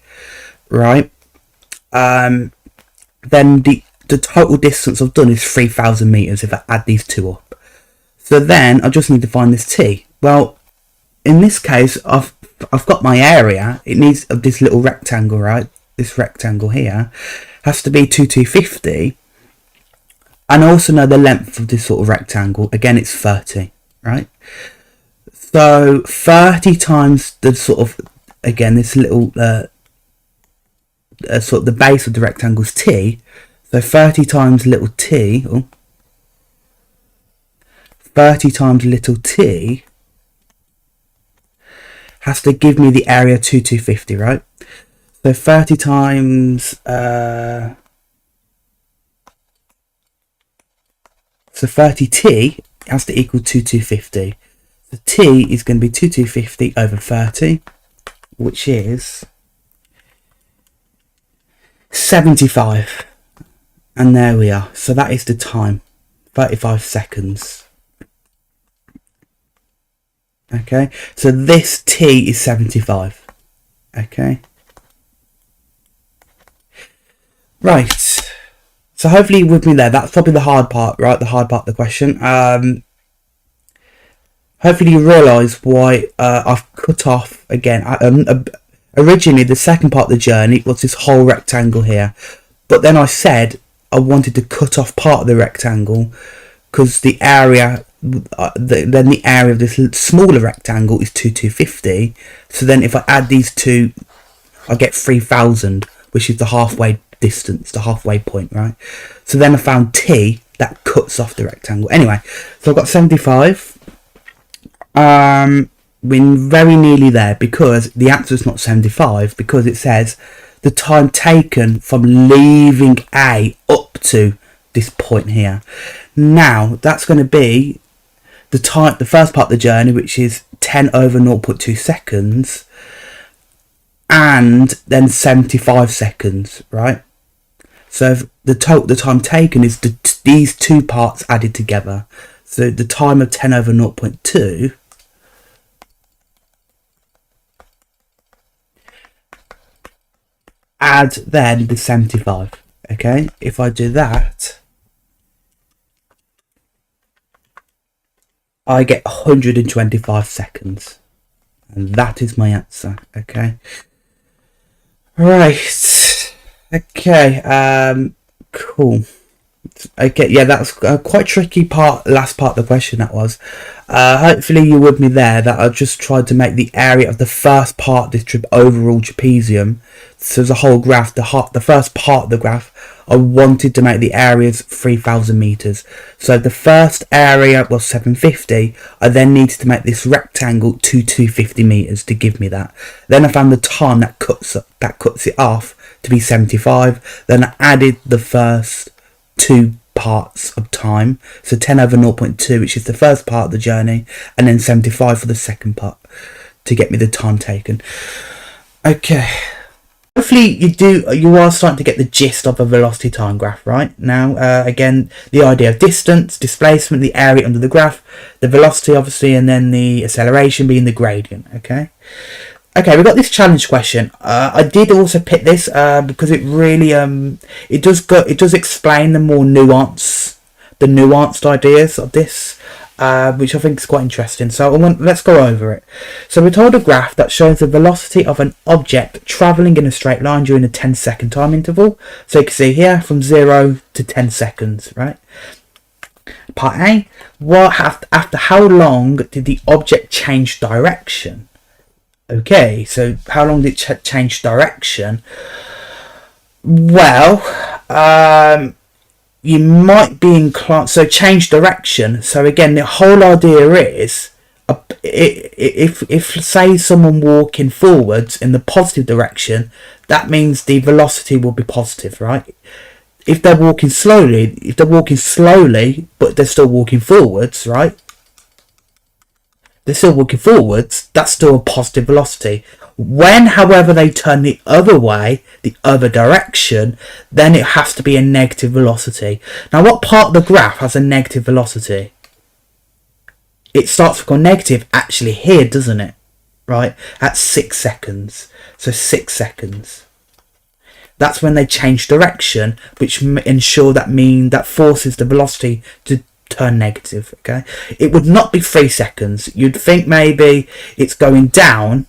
right, then the total distance I've done is 3,000 meters if I add these two up. So then I just need to find this t. Well, in this case, I've got my area. It needs this little rectangle, right? This rectangle here has to be 2,250. And I also know the length of this sort of rectangle. Again, it's 30, right? So 30 times the sort of, again, this little, sort of the base of the rectangle is t. So 30 times little t, 30 times little t has to give me the area 2,250, right? So 30 times, so 30t has to equal 2,250. The t is going to be 2,250 over 30, which is 75. And there we are. So that is the time, 35 seconds. Okay, so this t is 75. Okay. Right. So hopefully you're with me there. That's probably the hard part, right? The hard part of the question. Hopefully you realise why I've cut off again. Originally, the second part of the journey was this whole rectangle here, but then I said I wanted to cut off part of the rectangle because the area, then the area of this smaller rectangle is 2,250. So then if I add these two, I get 3,000, which is the halfway distance, the halfway point, right? So then I found t that cuts off the rectangle. Anyway, so I've got 75. we're very nearly there, because the answer is not 75, because it says the time taken from leaving A up to this point here. Now that's going to be the first part of the journey, which is 10 over 0.2 seconds, and then 75 seconds, right? So the time taken is these two parts added together. So the time of 10 over 0.2 add then the 75. Okay, if I do that, I get 125 seconds, and that is my answer. Okay, right. Okay, cool. Okay, yeah, that's quite tricky last part of the question, that was. Hopefully you're with me there, that I just tried to make the area of the first part of this overall trapezium. So as a whole graph, the first part of the graph, I wanted to make the areas 3,000 meters. So the first area was 750. I then needed to make this rectangle to 250 meters to give me that. Then I found the time that cuts it off to be 75. Then I added the first two parts of time, so 10 over 0.2, which is the first part of the journey, and then 75 for the second part to get me the time taken. Okay, hopefully you are starting to get the gist of a velocity time graph right now. Again, the idea of distance, displacement, the area under the graph, the velocity obviously, and then the acceleration being the gradient. Okay, we've got this challenge question. I did also pick this because it really it does explain the more nuanced ideas of this, which I think is quite interesting. So let's go over it. So we're told a graph that shows the velocity of an object travelling in a straight line during a 10-second time interval. So you can see here from 0 to 10 seconds, right? Part A. After how long did the object change direction? Okay, so how long did it change direction? Well, you might be inclined. So change direction. So again, the whole idea is, if say someone walking forwards in the positive direction, that means the velocity will be positive, right? If they're walking slowly, but they're still walking forwards, right? They're still walking forwards, that's still a positive velocity. When, however, they turn the other way, the other direction, then it has to be a negative velocity. Now, what part of the graph has a negative velocity? It starts with a negative actually here, doesn't it? Right? At 6 seconds. So 6 seconds. That's when they change direction, which that forces the velocity to turn negative. Okay, it would not be 3 seconds. You'd think maybe it's going down,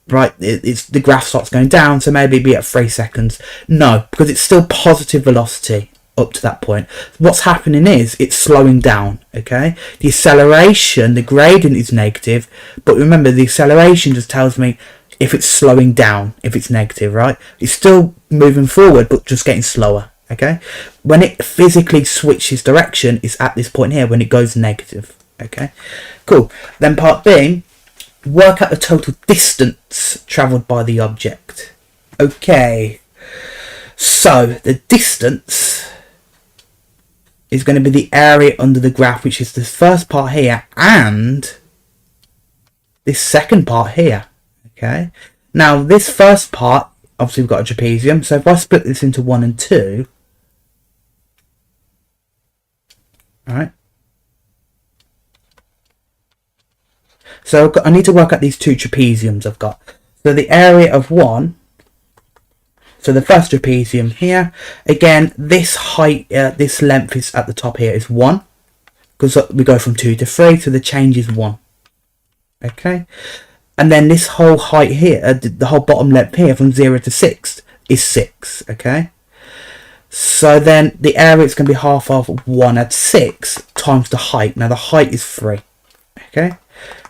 right? The graph starts going down, so maybe it'd be at 3 seconds. No, because it's still positive velocity up to that point. What's happening is it's slowing down. Okay, the acceleration, the gradient is negative, but remember the acceleration just tells me if it's slowing down, if it's negative, right? It's still moving forward, but just getting slower. Okay, when it physically switches direction is at this point here when it goes negative. Okay, cool. Then part B, work out the total distance travelled by the object. Okay, so the distance is going to be the area under the graph, which is the first part here and this second part here. Okay, now this first part, obviously we've got a trapezium, so if I split this into 1 and 2, alright, so I need to work out these two trapeziums I've got. So the area of 1, so the first trapezium here, again this height, this length is at the top here is 1, because we go from 2 to 3, so the change is 1. Okay, and then this whole height here, the whole bottom length here from 0 to 6 is 6. Okay, so then the area is going to be half of 1 at 6 times the height. Now the height is 3. Okay,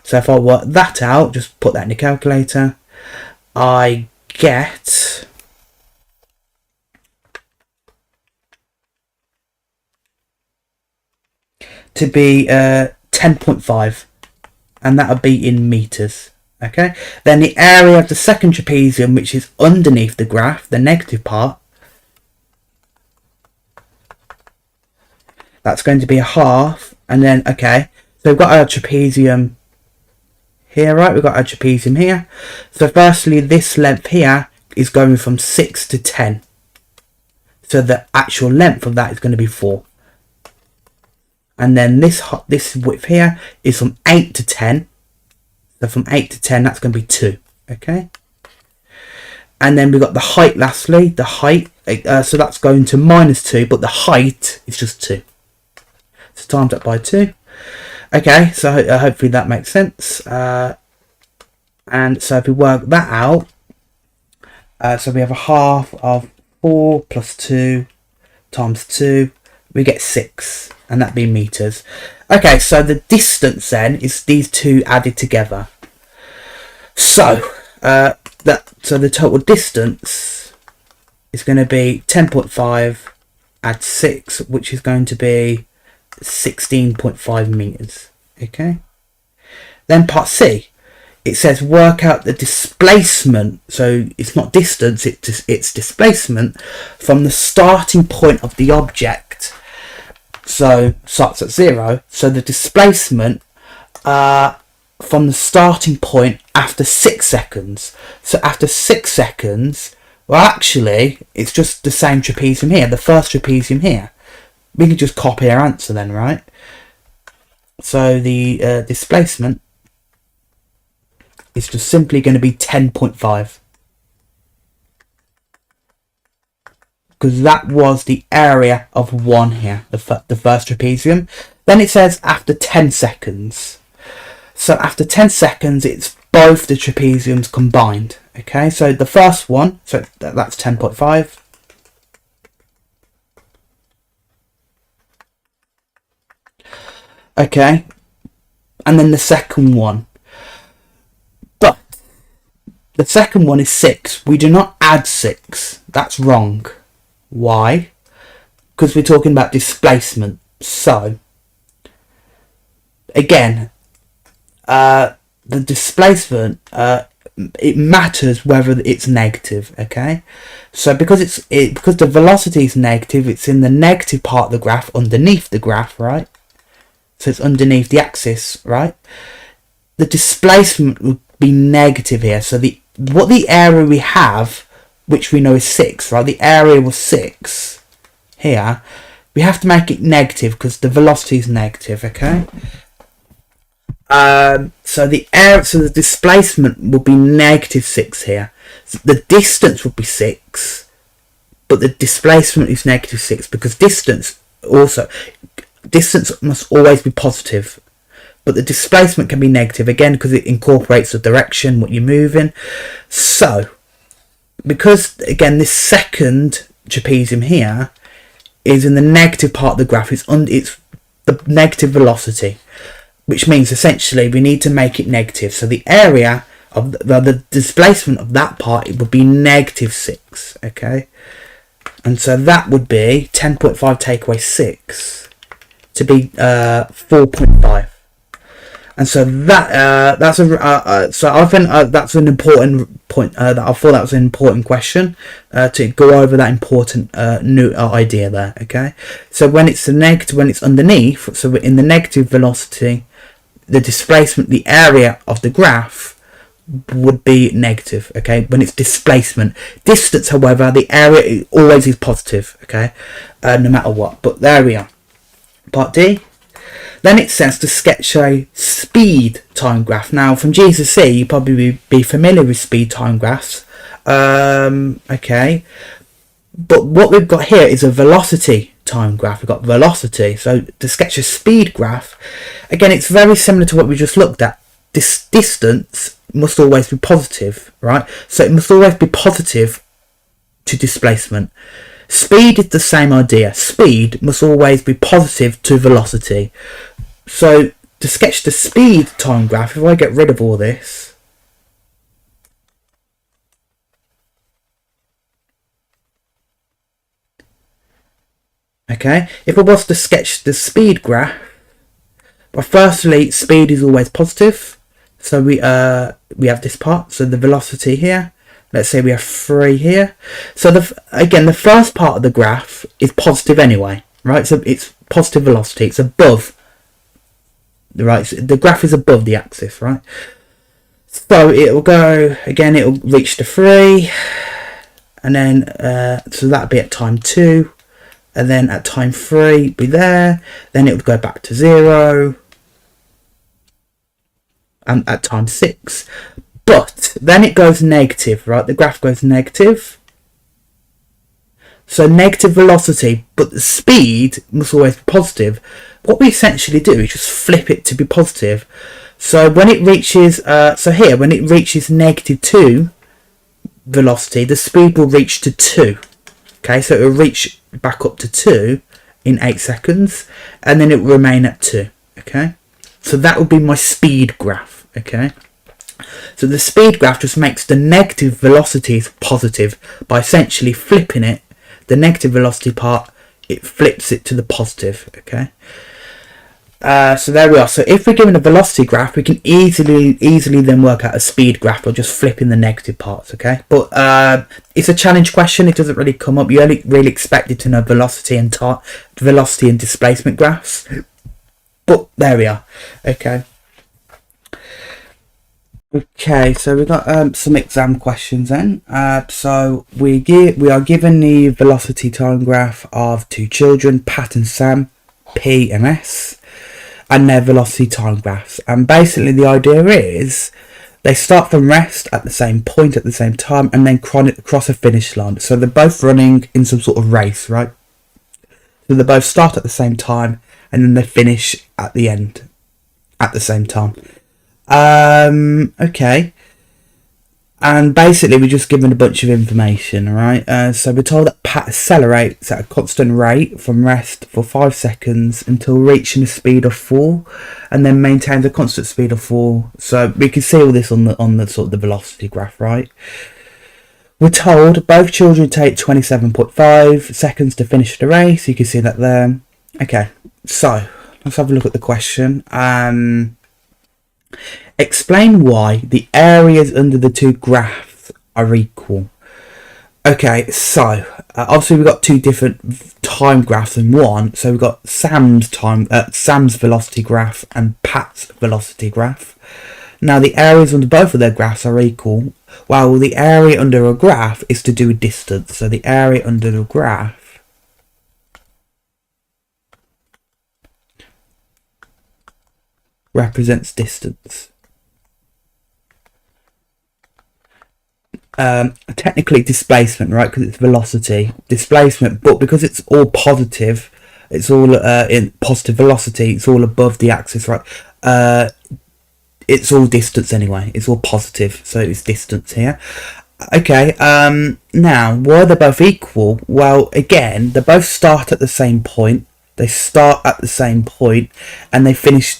so if I work that out, just put that in the calculator, I get to be 10.5. and that'll be in meters. Okay, then the area of the second trapezium, which is underneath the graph, the negative part, that's going to be a half. And then, okay, so we've got our trapezium here, right? We've got our trapezium here. So firstly, this length here is going from 6 to 10. So the actual length of that is going to be 4. And then this width here is from 8 to 10. So from 8 to 10, that's going to be 2. Okay. And then we've got the height lastly. The height, so that's going to -2, but the height is just 2. So times that by 2. Okay, so hopefully that makes sense. And so if we work that out, so we have a half of 4 plus 2 times 2, we get 6, and that'd be meters. Okay, so the distance then is these two added together. So so the total distance is going to be 10.5 add 6, which is going to be 16.5 meters. Okay. Then part C, it says work out the displacement. So it's not distance, it's displacement from the starting point of the object. So starts at 0. So the displacement from the starting point after 6 seconds. So after 6 seconds, well, actually, it's just the same trapezium here, the first trapezium here. We can just copy our answer then, right? So the displacement is just simply going to be 10.5. Because that was the area of 1 here, the first trapezium. Then it says after 10 seconds. So after 10 seconds, it's both the trapeziums combined. Okay, so the first one, so that's 10.5. Okay, and then the second one. But the second one is 6. We do not add 6. That's wrong. Why? Because we're talking about displacement. So, again, the displacement, it matters whether it's negative. Okay, so because the velocity is negative, it's in the negative part of the graph, underneath the graph, right? So it's underneath the axis, right? The displacement would be negative here. So the area we have, which we know is 6, right? The area was 6 here. We have to make it negative because the velocity is negative. Okay. So the displacement will be -6 here. So the distance will be 6, but the displacement is -6 because distance must always be positive, but the displacement can be negative again because it incorporates the direction what you're moving. So because again this second trapezium here is in the negative part of the graph, it's the negative velocity, which means essentially we need to make it negative. So the area of the displacement of that part, it would be -6. Okay, and so that would be 10.5 take away 6 to be 4.5. And so that's I think that's an important point. That I thought that was an important question to go over that important new idea there. Okay, so when it's when it's underneath, so in the negative velocity, the displacement, the area of the graph would be negative. Okay, when it's displacement. Distance, however, the area always is positive. Okay, no matter what. But there we are. Part D. Then it says to sketch a speed time graph. Now, from G to C, you probably be familiar with speed time graphs. Okay, but what we've got here is a velocity time graph. We've got velocity. So to sketch a speed graph, again, it's very similar to what we just looked at. This distance must always be positive, right? So it must always be positive to displacement. Speed is the same idea. Speed must always be positive to velocity. So to sketch the speed time graph, if I get rid of all this, okay, if I was to sketch the speed graph, But firstly, speed is always positive. So we have this part. So the velocity here. Let's say we have 3 here. So again, the first part of the graph is positive anyway, right? So it's positive velocity. It's above, right? So the graph is above the axis, right? So it'll go, again, it'll reach the 3. And then, so that'll be at time 2. And then at time 3, be there. Then it would go back to 0. And at time 6. But then it goes negative, right? The graph goes negative. So negative velocity, but the speed must always be positive. What we essentially do is just flip it to be positive. So when it reaches, when it reaches -2 velocity, the speed will reach to 2. Okay, so it will reach back up to 2 in 8 seconds, and then it will remain at 2. Okay, so that will be my speed graph. Okay. So the speed graph just makes the negative velocities positive by essentially flipping it. The negative velocity part, it flips it to the positive. Okay. So there we are. So if we're given a velocity graph, we can easily then work out a speed graph by just flipping the negative parts. Okay. But it's a challenge question. It doesn't really come up. You only really expected to know velocity and displacement graphs. But there we are. Okay. Okay, so we've got some exam questions then. So we are given the velocity time graph of 2 children, Pat and Sam, P and S, and their velocity time graphs. And basically the idea is they start from rest at the same point at the same time and then cross a finish line. So they're both running in some sort of race, right? So they both start at the same time and then they finish at the end at the same time. Okay, and basically we're just given a bunch of information, right? So we're told that Pat accelerates at a constant rate from rest for 5 seconds until reaching a speed of 4, and then maintains a constant speed of 4. So we can see all this on the sort of the velocity graph, right? We're told both children take 27.5 seconds to finish the race. You can see that there. Okay, so let's have a look at the question. Explain why the areas under the 2 graphs are equal. Okay, so obviously we've got 2 different time graphs in one. So we've got Sam's velocity graph and Pat's velocity graph. Now the areas under both of their graphs are equal, while the area under a graph is to do with distance. So the area under the graph represents distance. Technically displacement, right? Because it's velocity, displacement, but because it's all positive, it's all in positive velocity, it's all above the axis, right? It's all distance anyway. It's all positive, so it's distance here. Okay. Now, why are they both equal? Well, again, they both start at the same point. They start at the same point, and they finish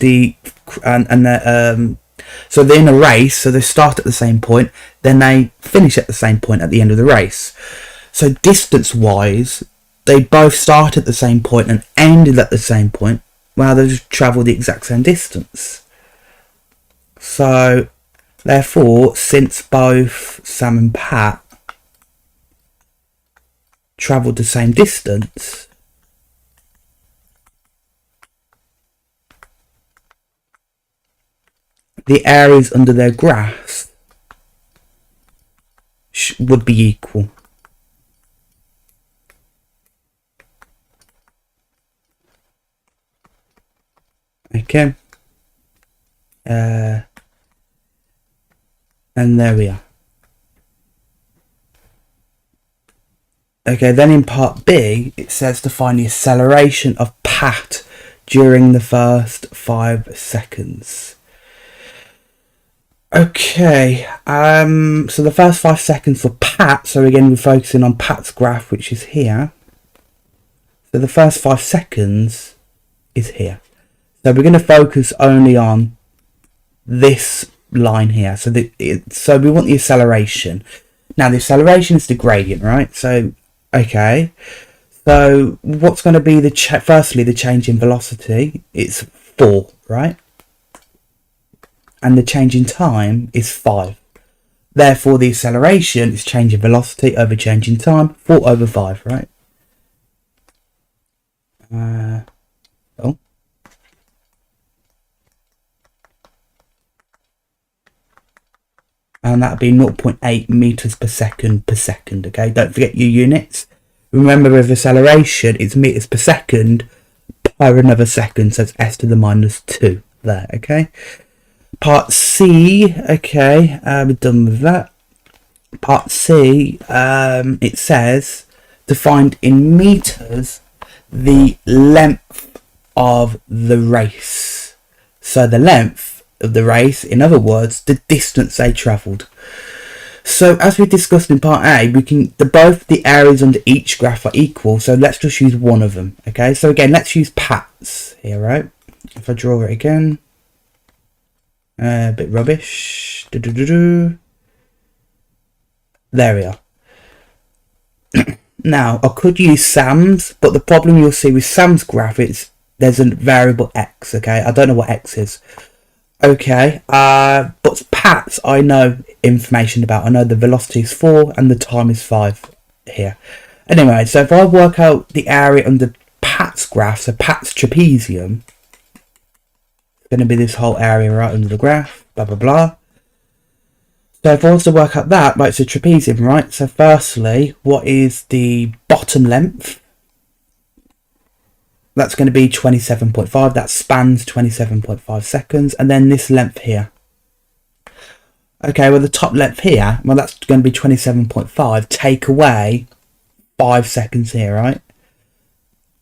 so they're in a race, so they start at the same point, then they finish at the same point at the end of the race. So distance-wise, they both start at the same point and ended at the same point. Well, they just travel the exact same distance. So, therefore, since both Sam and Pat travelled the same distance, the areas under their graphs would be equal. Okay. And there we are. Okay, then in part B, it says to find the acceleration of Pat during the first 5 seconds. Okay, so the first 5 seconds for Pat, so again we're focusing on Pat's graph, which is here. So the first 5 seconds is here. So we're going to focus only on this line here. So so we want the acceleration. Now the acceleration is the gradient, right? So, okay. So what's going to be firstly the change in velocity? It's 4, right? And the change in time is 5. Therefore, the acceleration is change in velocity over change in time, 4 over 5, right? Oh. And that'd be 0.8 meters per second, okay? Don't forget your units. Remember, with acceleration, it's meters per second per another second, so it's s to the minus 2 there, okay? Part C, okay, we're done with that. Part C, it says to find in meters the length of the race. So the length of the race, in other words, the distance they travelled. So as we discussed in part A, we can both the areas under each graph are equal, so let's just use one of them. Okay, so again, let's use Pat's here, right? If I draw it again, a bit rubbish. There we are. Now I could use Sam's, but the problem you'll see with Sam's graph is there's a variable x. Okay, I don't know what x is. Okay, but Pat's I know information about. I know the velocity is 4 and the time is 5 here. Anyway, so if I work out the area under Pat's graph, so Pat's trapezium, it's going to be this whole area right under the graph, blah blah blah. So if I was to work out that, right, it's a trapezium, right? So firstly, what is the bottom length? That's going to be 27.5. That spans 27.5 seconds. And then this length here. Okay, well, the top length here, well, that's going to be 27.5. Take away 5 seconds here, right?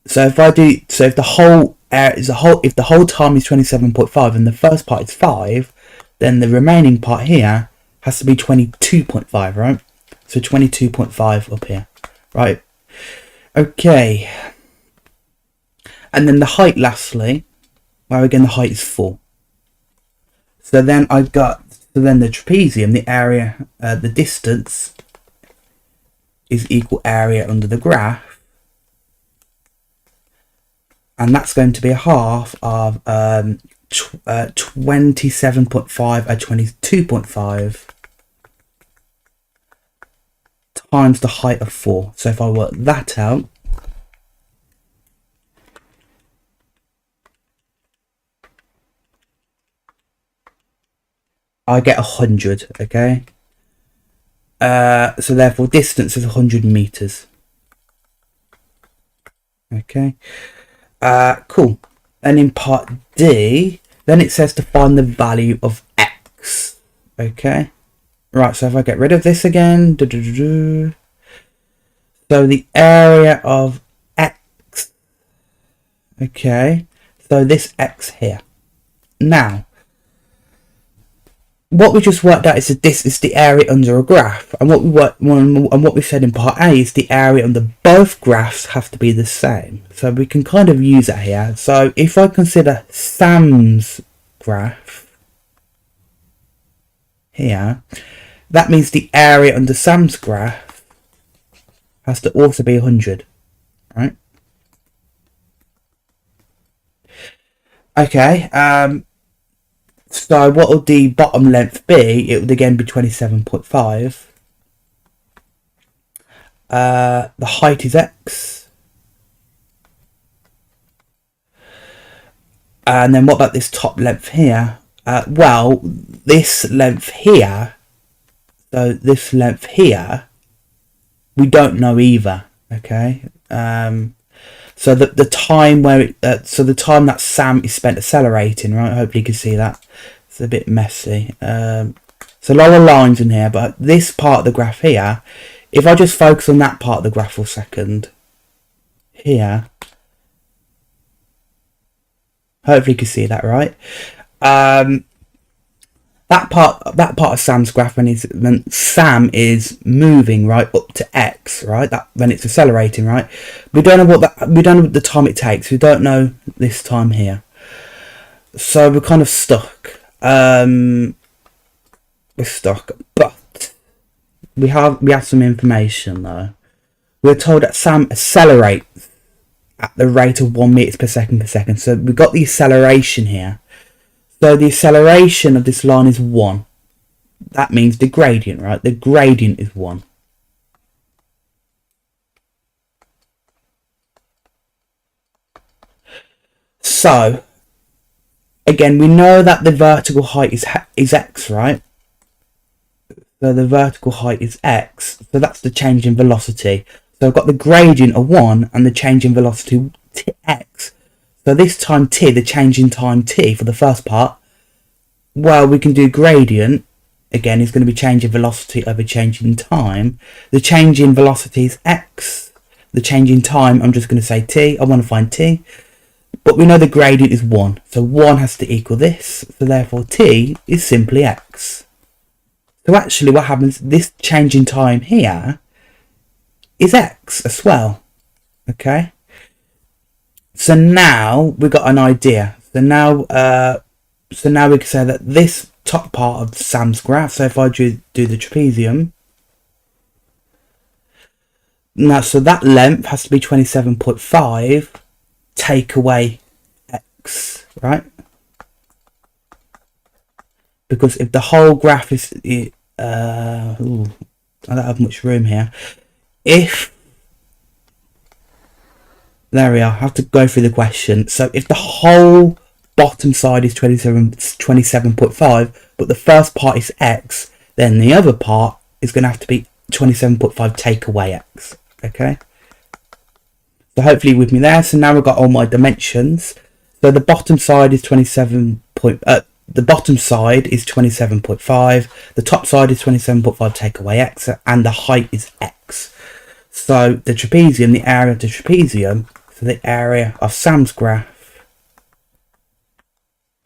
So if the whole if the whole time is 27.5 and the first part is 5, then the remaining part here has to be 22.5, right? So 22.5 up here, right? Okay. And then the height, lastly, well, again, the height is 4. So then the trapezium, the area, the distance is equal area under the graph. And that's going to be a half of 27.5 at 22.5 times the height of 4. So if I work that out, I get 100, okay? So therefore distance is 100 meters. Okay. Cool. And in part D, then it says to find the value of x. Okay. Right, so if I get rid of this again, so the area of x, okay, so this x here. Now, what we just worked out is that this is the area under a graph, and what we said in part A is the area under both graphs have to be the same. So we can kind of use that here. So if I consider Sam's graph here, that means the area under Sam's graph has to also be 100, right? Okay. So what would the bottom length be? It would again be 27.5. The height is x. And then what about this top length here? Well, this length here, so this length here, we don't know either, okay? So the time where so the time that Sam is spent accelerating, right? Hopefully you can see that. It's a bit messy. So a lot of lines in here, but this part of the graph here, if I just focus on that part of the graph for a second, here, hopefully you can see that, right? That part of Sam's graph when Sam is moving right up to x, right? That when it's accelerating, right? We don't know what the time it takes. We don't know this time here, so we're kind of stuck. We're stuck, but we have some information though. We're told that Sam accelerates at the rate of 1 meters per second. So we've got the acceleration here. So the acceleration of this line is 1. That means the gradient, right? The gradient is 1. So, again, we know that the vertical height is x, right? So the vertical height is x. So that's the change in velocity. So I've got the gradient of 1 and the change in velocity x. So this time t, the change in time t for the first part, well, we can do gradient. Again, is going to be change in velocity over change in time. The change in velocity is x. The change in time, I'm just going to say t. I want to find t. But we know the gradient is 1. So 1 has to equal this. So therefore t is simply x. So actually what happens, this change in time here is x as well. Okay. So now we've got an idea. So now we can say that this top part of Sam's graph, so if I do the trapezium, now so that length has to be 27.5, take away x, right? Because if the whole graph is, I don't have much room here. There we are, I have to go through the question. So if the whole bottom side is 27.5, but the first part is x, then the other part is going to have to be 27.5 take away x. Okay. So hopefully with me there. So now we've got all my dimensions. So the bottom side is 27.5. The top side is 27.5 take away x, and the height is x. So the trapezium, the area of the trapezium, so the area of Sam's graph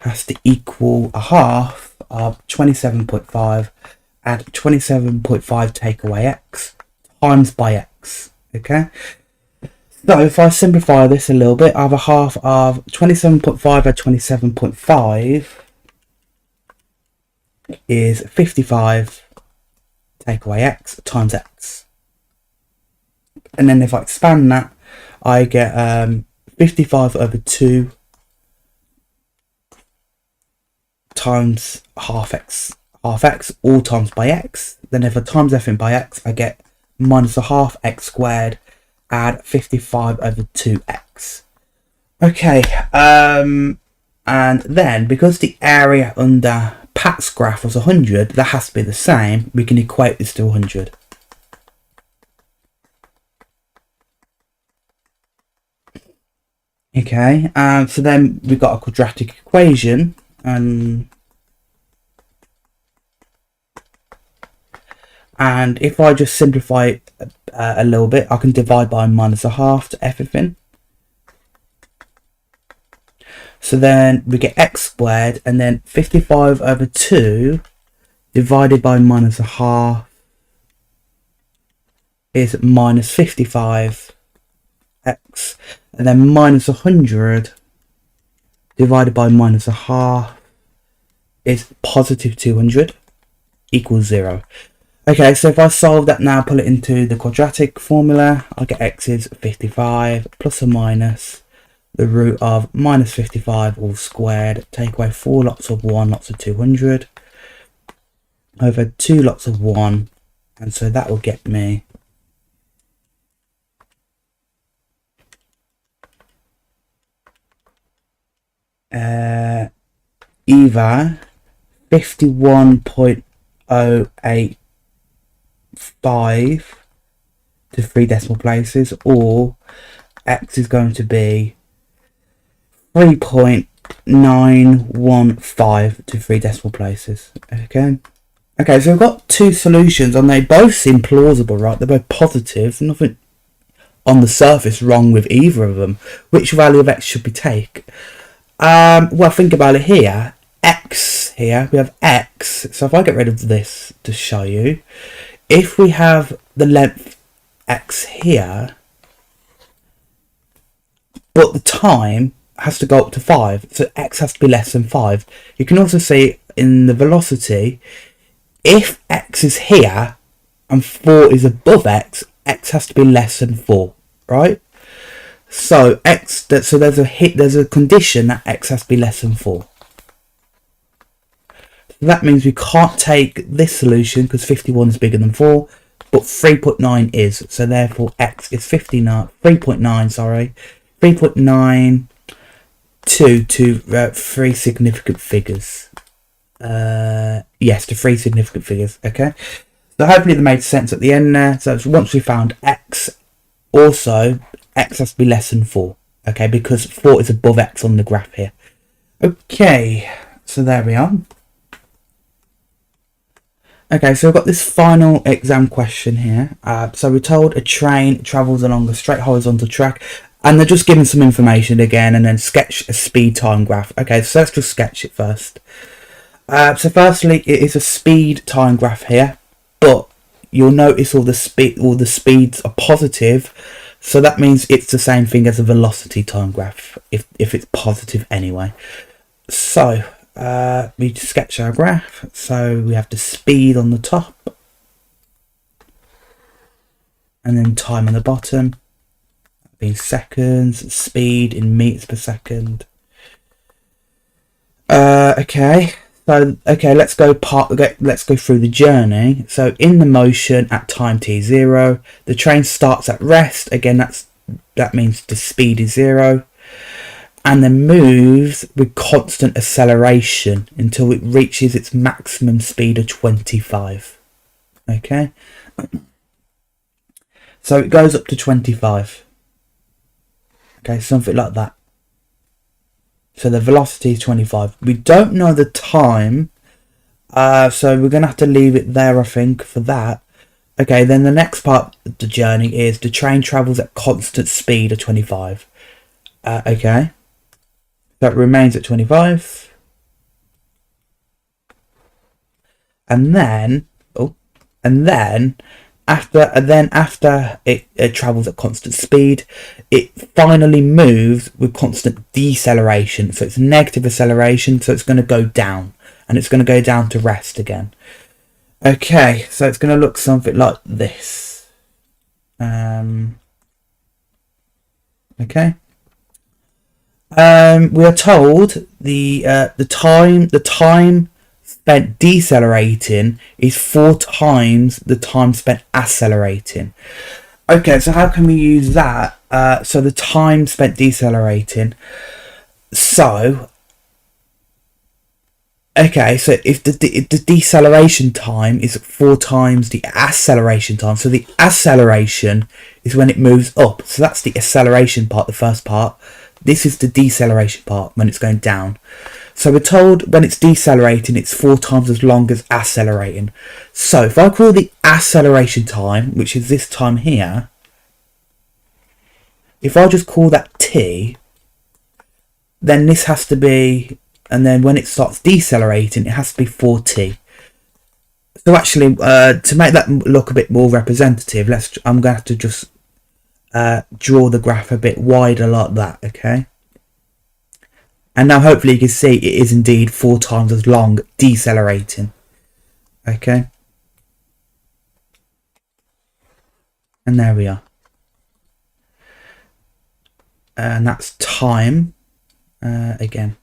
has to equal a half of 27.5 and 27.5 take away x times by x. Okay. So if I simplify this a little bit, I have a half of 27.5 at 27.5 is 55 take away x times x. And then if I expand that, I get 55 over 2 times half x, all times by x. Then if I times everything by x, I get minus a half x squared, add 55 over 2x. Okay, and then because the area under Pat's graph was 100, that has to be the same. We can equate this to 100. Okay, so then we've got a quadratic equation, and if I just simplify it a little bit, I can divide by minus a half to everything. So then we get x squared, and then 55 over 2 divided by minus a half is minus 55x, and then minus 100 divided by minus a half is positive 200 equals 0. Okay, so if I solve that now, pull it into the quadratic formula, I get x is 55 plus or minus the root of minus 55 all squared, take away 4 lots of 1 lots of 200 over 2 lots of 1, and so that will get me either 51.085 to 3 decimal places, or x is going to be 3.915 to 3 decimal places. Okay, so we've got two solutions, and they both seem plausible, right? They're both positive, nothing on the surface wrong with either of them. Which value of x should we take? Well, think about it here. X here, we have x. So if I get rid of this to show you, if we have the length x here, but the time has to go up to 5, so x has to be less than 5. You can also see in the velocity, if x is here and 4 is above x, x has to be less than 4, right? So so there's a condition that x has to be less than 4. That means we can't take this solution because 51 is bigger than 4, but 3.9 is. So therefore x is 3.9, sorry. 3.9 to 3 significant figures. Yes, to 3 significant figures, okay? So hopefully that made sense at the end there. So once we found x, also x has to be less than 4, okay? Because 4 is above x on the graph here. Okay, so there we are. Okay, so we've got this final exam question here. So we're told a train travels along a straight horizontal track, and they're just giving some information again, and then sketch a speed time graph. Okay, so let's just sketch it first. So firstly, it is a speed time graph here, but you'll notice all the speeds are positive, so that means it's the same thing as a velocity time graph, if it's positive anyway. So we sketch our graph. So we have the speed on the top, and then time on the bottom, being seconds, speed in meters per second. Okay. So let's go through the journey. So in the motion at time t0, the train starts at rest. Again, that means the speed is 0, and then moves with constant acceleration until it reaches its maximum speed of 25. Okay, so it goes up to 25. Okay, something like that. So the velocity is 25. We don't know the time, so we're going to have to leave it there, I think, for that. Okay, then the next part of the journey is the train travels at constant speed of 25. Okay, so it remains at 25. And then, after it travels at constant speed, it finally moves with constant deceleration. So it's negative acceleration, so it's going to go down, and it's going to go down to rest again. Okay, so it's going to look something like this. Okay. We are told the time spent decelerating is 4 times the time spent accelerating. Okay, so how can we use that? So the time spent decelerating. So, okay, so if the deceleration time is 4 times the acceleration time, so the acceleration is when it moves up. So that's the acceleration part, the first part. This is the deceleration part, when it's going down. So we're told when it's decelerating, it's 4 times as long as accelerating. So if I call the acceleration time, which is this time here, if I just call that t, then this has to be, and then when it starts decelerating, it has to be 4t. So actually, to make that look a bit more representative, I'm going to have to just draw the graph a bit wider like that, okay? And now hopefully you can see it is indeed 4 times as long decelerating. Okay. And there we are. And that's time again.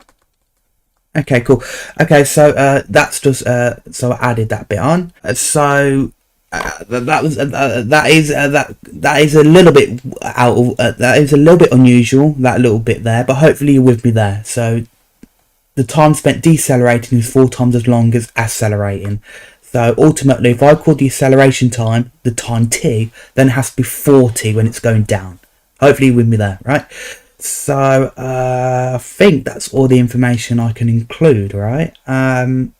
Okay, cool. Okay, so that's just so I added that bit on. So that is a little bit out of that is a little bit unusual, that little bit there, but hopefully you're with me there. So the time spent decelerating is 4 times as long as accelerating. So ultimately, if I call the acceleration time the time t, then it has to be 40 when it's going down. Hopefully you're with me there, right? So I think that's all the information I can include, right? I'm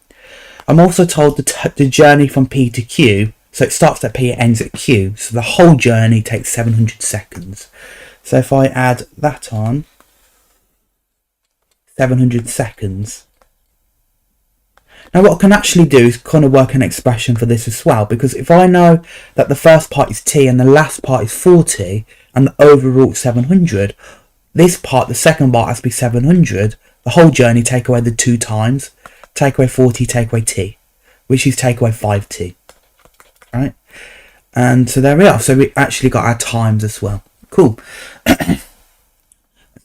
also told the journey from P to Q. So it starts at P, it ends at Q. So the whole journey takes 700 seconds. So if I add that on, 700 seconds. Now what I can actually do is kind of work an expression for this as well. Because if I know that the first part is T and the last part is 40 and the overall 700, this part, the second part has to be 700. The whole journey, take away the 2 times. Take away 40, take away T. Which is take away 5T. Right, and so there we are. So we actually got our times as well. Cool.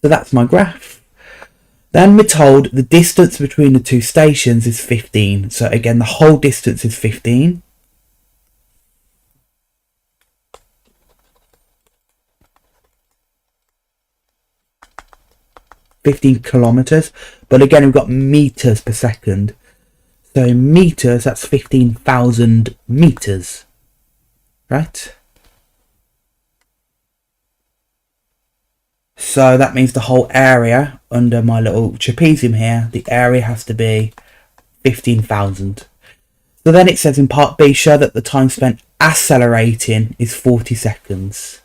So that's my graph. Then we're told the distance between the two stations is 15. So again, the whole distance is 15. Kilometers, but again we've got meters per second. So meters, that's 15,000 meters, right? So that means the whole area under my little trapezium here, the area has to be 15,000. So then it says in part B, show that the time spent accelerating is 40 seconds.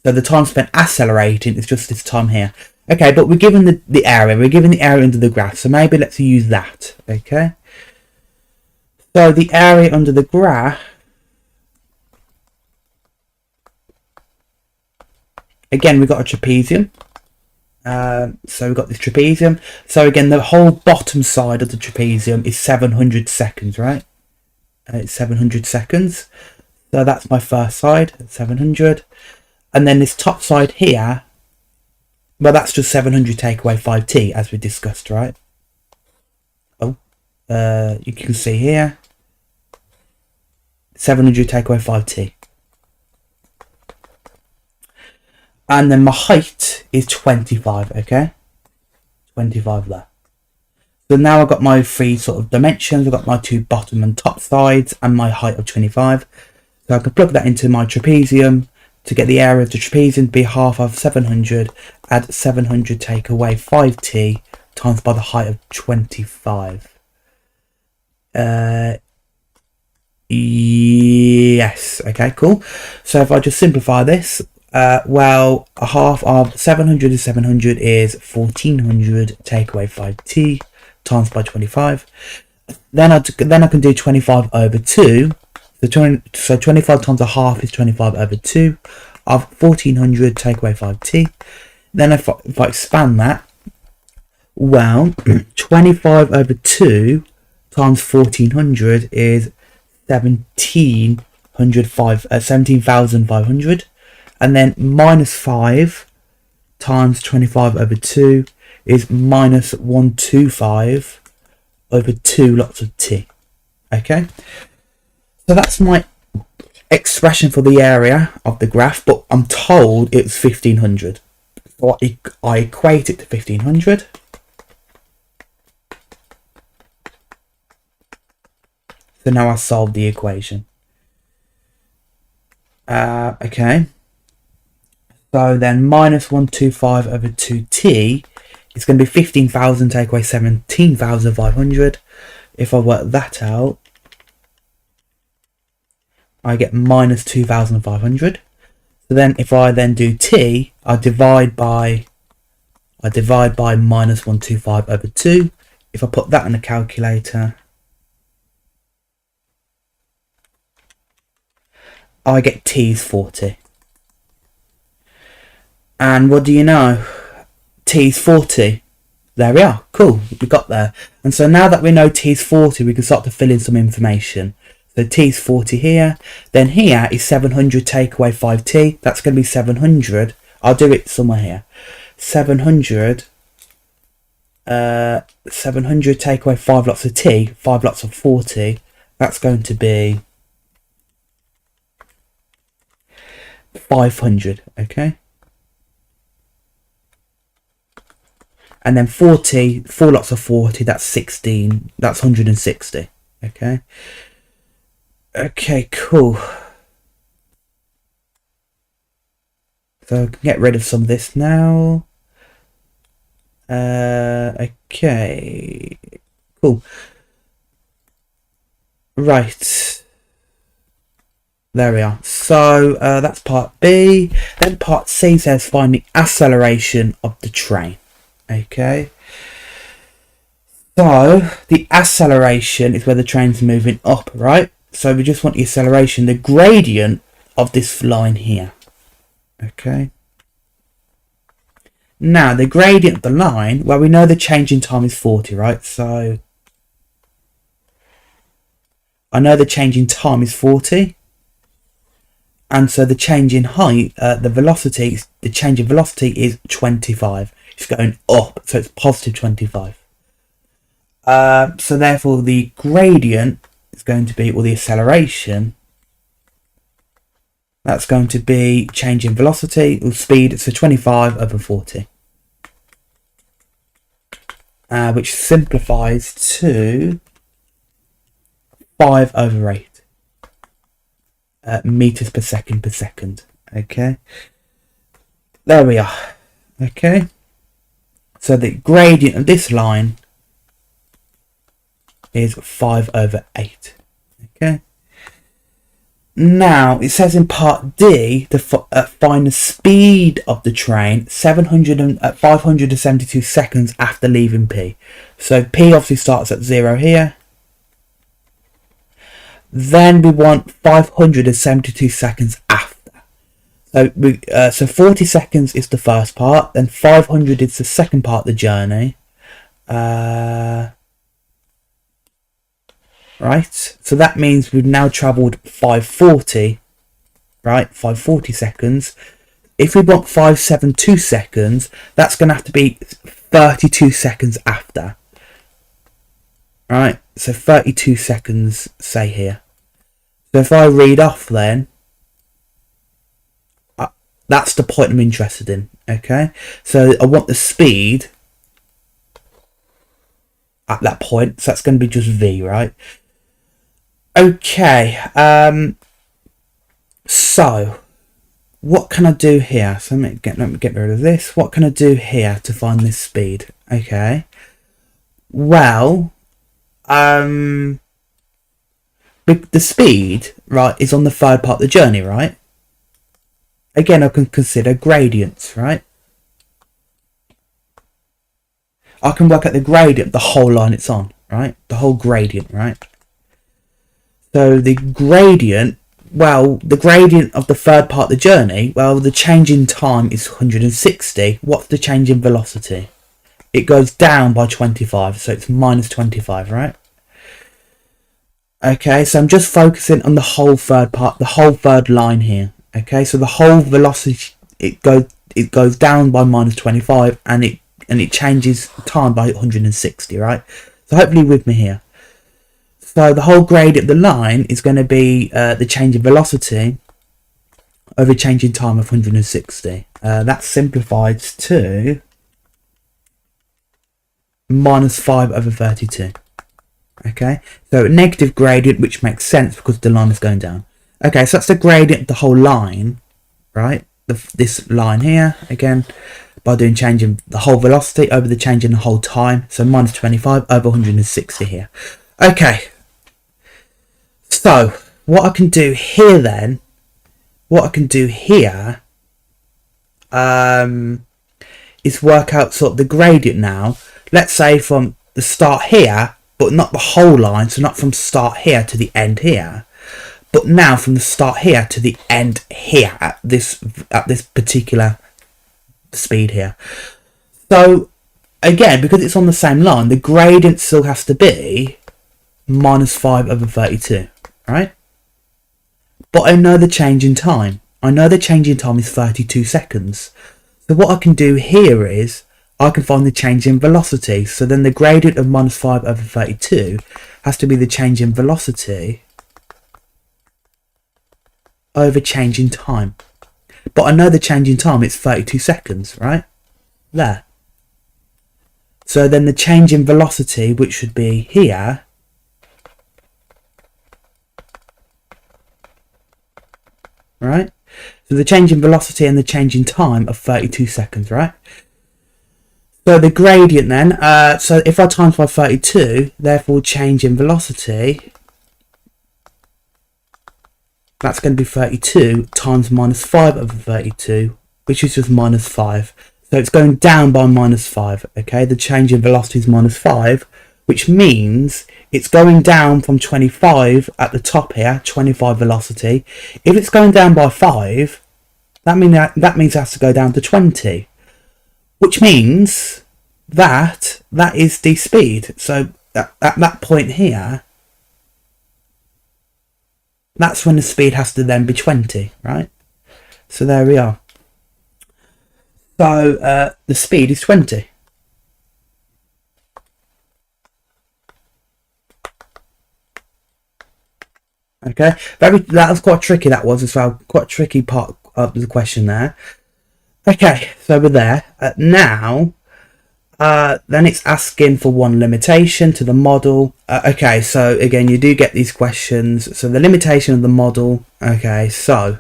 So the time spent accelerating is just this time here. Okay, but we're given the area. We're given the area under the graph. So maybe let's use that. Okay. So the area under the graph, again, we've got a trapezium. So we've got this trapezium. So again, the whole bottom side of the trapezium is 700 seconds, right? It's 700 seconds. So that's my first side, 700. And then this top side here, well, that's just 700 take away 5t, as we discussed, right? Oh, you can see here, 700 take away 5t. And then my height is 25, okay? 25 there. So now I've got my three sort of dimensions. I've got my two bottom and top sides and my height of 25. So I can plug that into my trapezium to get the area of the trapezium to be half of 700. Add 700 take away 5t times by the height of 25. Yes, okay, cool. So if I just simplify this, well, a half of 700 is 700 is 1400 take away 5t times by 25. Then I can do 25 over 2. So 25 times a half is 25 over 2 of 1400 take away 5t. Then if I expand that, well, 25 over 2 times 1400 is 17,500. And then minus 5 times 25 over 2 is minus 125 over 2 lots of t. Okay, so that's my expression for the area of the graph, but I'm told it's 1500. So I equate it to 1500. So now I solve the equation. Okay. So then minus 125 over 2t is going to be 15,000 take away 17,500. If I work that out, I get minus 2,500. So then if I then do t, I divide by minus 125 over 2. If I put that in a calculator, I get t is 40. And what do you know? T is 40. There we are. Cool. We got there. And so now that we know T is 40, we can start to fill in some information. So T is 40 here. Then here is 700 take away 5T. That's going to be 700. I'll do it somewhere here. 700 take away 5 lots of T. 5 lots of 40. That's going to be 500. Okay. And then 40, 4 lots of 40, that's 16, that's 160, okay? Okay, cool. So I can get rid of some of this now. Okay, cool. Right. There we are. So that's part B. Then part C says find the acceleration of the train. Okay, so the acceleration is where the train's moving up, right? So we just want the acceleration, the gradient of this line here. Okay, now the gradient of the line, well, we know the change in time is 40, right? So I know the change in time is 40, And so the change in height, the change in velocity is 25. It's going up, so it's positive 25. So therefore the gradient is going to be, or the acceleration, that's going to be change in velocity or speed, so 25 over 40. Which simplifies to 5 over 8 meters per second. Okay, there we are. Okay, so the gradient of this line is 5 over 8. Okay, now it says in part D to find the speed of the train 572 seconds after leaving P. So P obviously starts at 0 here. Then we want 572 seconds after. So 40 seconds is the first part, then 500 is the second part of the journey. Right, so that means we've now travelled 540, right, 540 seconds. If we want 572 seconds, that's going to have to be 32 seconds after. Right, so 32 seconds, say here. So if I read off then, that's the point I'm interested in, okay? So I want the speed at that point, so that's going to be just V, right? Okay, so what can I do here? So let me get rid of this. What can I do here to find this speed? Okay, well, the speed, right, is on the third part of the journey, right? Again, I can consider gradients, right? I can work out the gradient, the whole line it's on, right? The whole gradient, right? So the gradient, well, the gradient of the third part of the journey, well, the change in time is 160. What's the change in velocity? It goes down by 25, so it's minus 25, right? Okay, so I'm just focusing on the whole third part, the whole third line here. Okay, so the whole velocity, it goes down by minus 25, and it changes time by 160, right? So hopefully you're with me here. So the whole gradient of the line is going to be the change in velocity over change in time of 160. That simplifies to minus 5 over 32. Okay, so a negative gradient, which makes sense because the line is going down. Okay, so that's the gradient of the whole line, right? This line here, again, by doing changing the whole velocity over the change in the whole time. So minus 25 over 160 here. Okay, so what I can do here then, is work out sort of the gradient now. Let's say from the start here, but not the whole line, so not from start here to the end here, but now from the start here to the end here at this particular speed here. So again, because it's on the same line, the gradient still has to be minus 5 over 32, right? But I know the change in time. I know the change in time is 32 seconds. So what I can do here is I can find the change in velocity. So then the gradient of minus 5 over 32 has to be the change in velocity over change in time. But I know the change in time is 32 seconds, right? There. So then the change in velocity, which should be here, right? So the change in velocity and the change in time of 32 seconds, right? So the gradient then, so if I times by 32, therefore change in velocity, that's going to be 32 times minus 5 over 32, which is just minus 5. So it's going down by minus 5, okay? The change in velocity is minus 5, which means it's going down from 25 at the top here, 25 velocity. If it's going down by 5, that means it has to go down to 20. Which means that is the speed. So at that point here, that's when the speed has to then be 20, right? So there we are. So the speed is 20. Okay, that was quite tricky, that was as well. Quite a tricky part of the question there. Okay, so we're there. Now, then it's asking for one limitation to the model. Okay, so again, you do get these questions. So the limitation of the model. Okay, so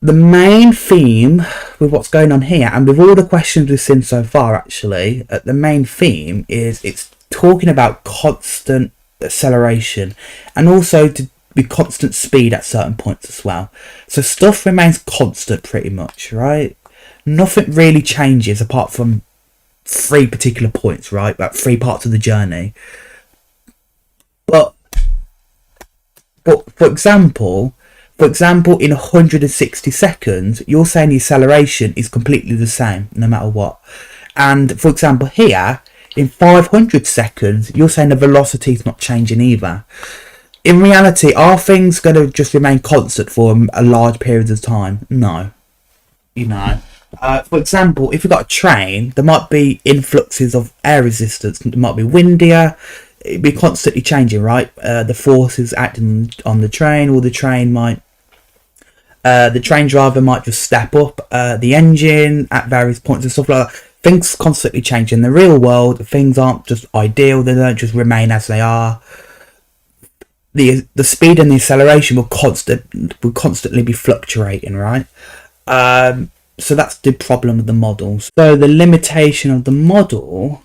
the main theme with what's going on here, and with all the questions we've seen so far, actually, the main theme is it's talking about constant acceleration and also to be constant speed at certain points as well. So stuff remains constant pretty much, right? Nothing really changes apart from 3 particular points, right? About 3 parts of the journey. But for example, in 160 seconds, you're saying the acceleration is completely the same no matter what. And for example, here, in 500 seconds, you're saying the velocity is not changing either. In reality, are things going to just remain constant for a large period of time? No. You know. For example, if you've got a train, there might be influxes of air resistance. It might be windier. It'd be constantly changing, right? The forces acting on the train, or the train driver might just step up the engine at various points and stuff like that. Things constantly change. In the real world, things aren't just ideal. They don't just remain as they are. The speed and the acceleration will constantly be fluctuating, right? So that's the problem with the model. So the limitation of the model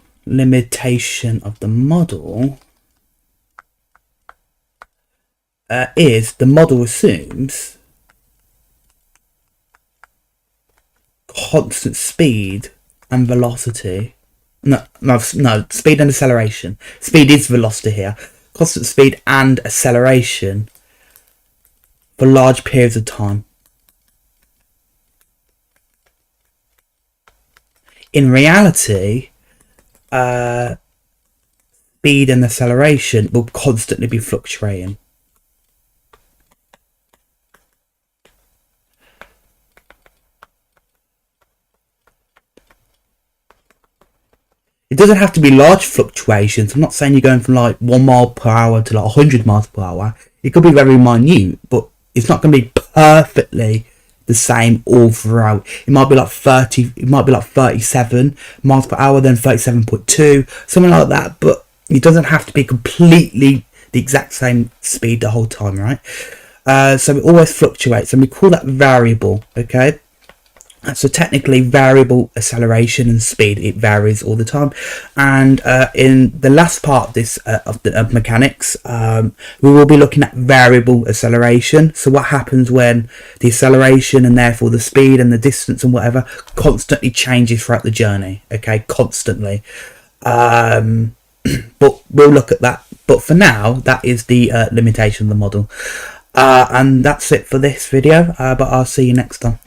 is the model assumes constant speed and velocity. No, speed and acceleration. Speed is velocity here. Constant speed and acceleration for large periods of time. In reality, speed and acceleration will constantly be fluctuating. It doesn't have to be large fluctuations. I'm not saying you're going from like 1 mile per hour to like 100 miles per hour. It could be very minute, but it's not going to be perfectly the same all throughout. It might be like 37 miles per hour, then 37.2, something like that. But it doesn't have to be completely the exact same speed the whole time, right? So it always fluctuates, and we call that variable. Okay. So technically, variable acceleration and speed, it varies all the time. And in the last part of this of mechanics, we will be looking at variable acceleration. So what happens when the acceleration and therefore the speed and the distance and whatever constantly changes throughout the journey? Okay, constantly. But we'll look at that. But for now, that is the limitation of the model. And that's it for this video. But I'll see you next time.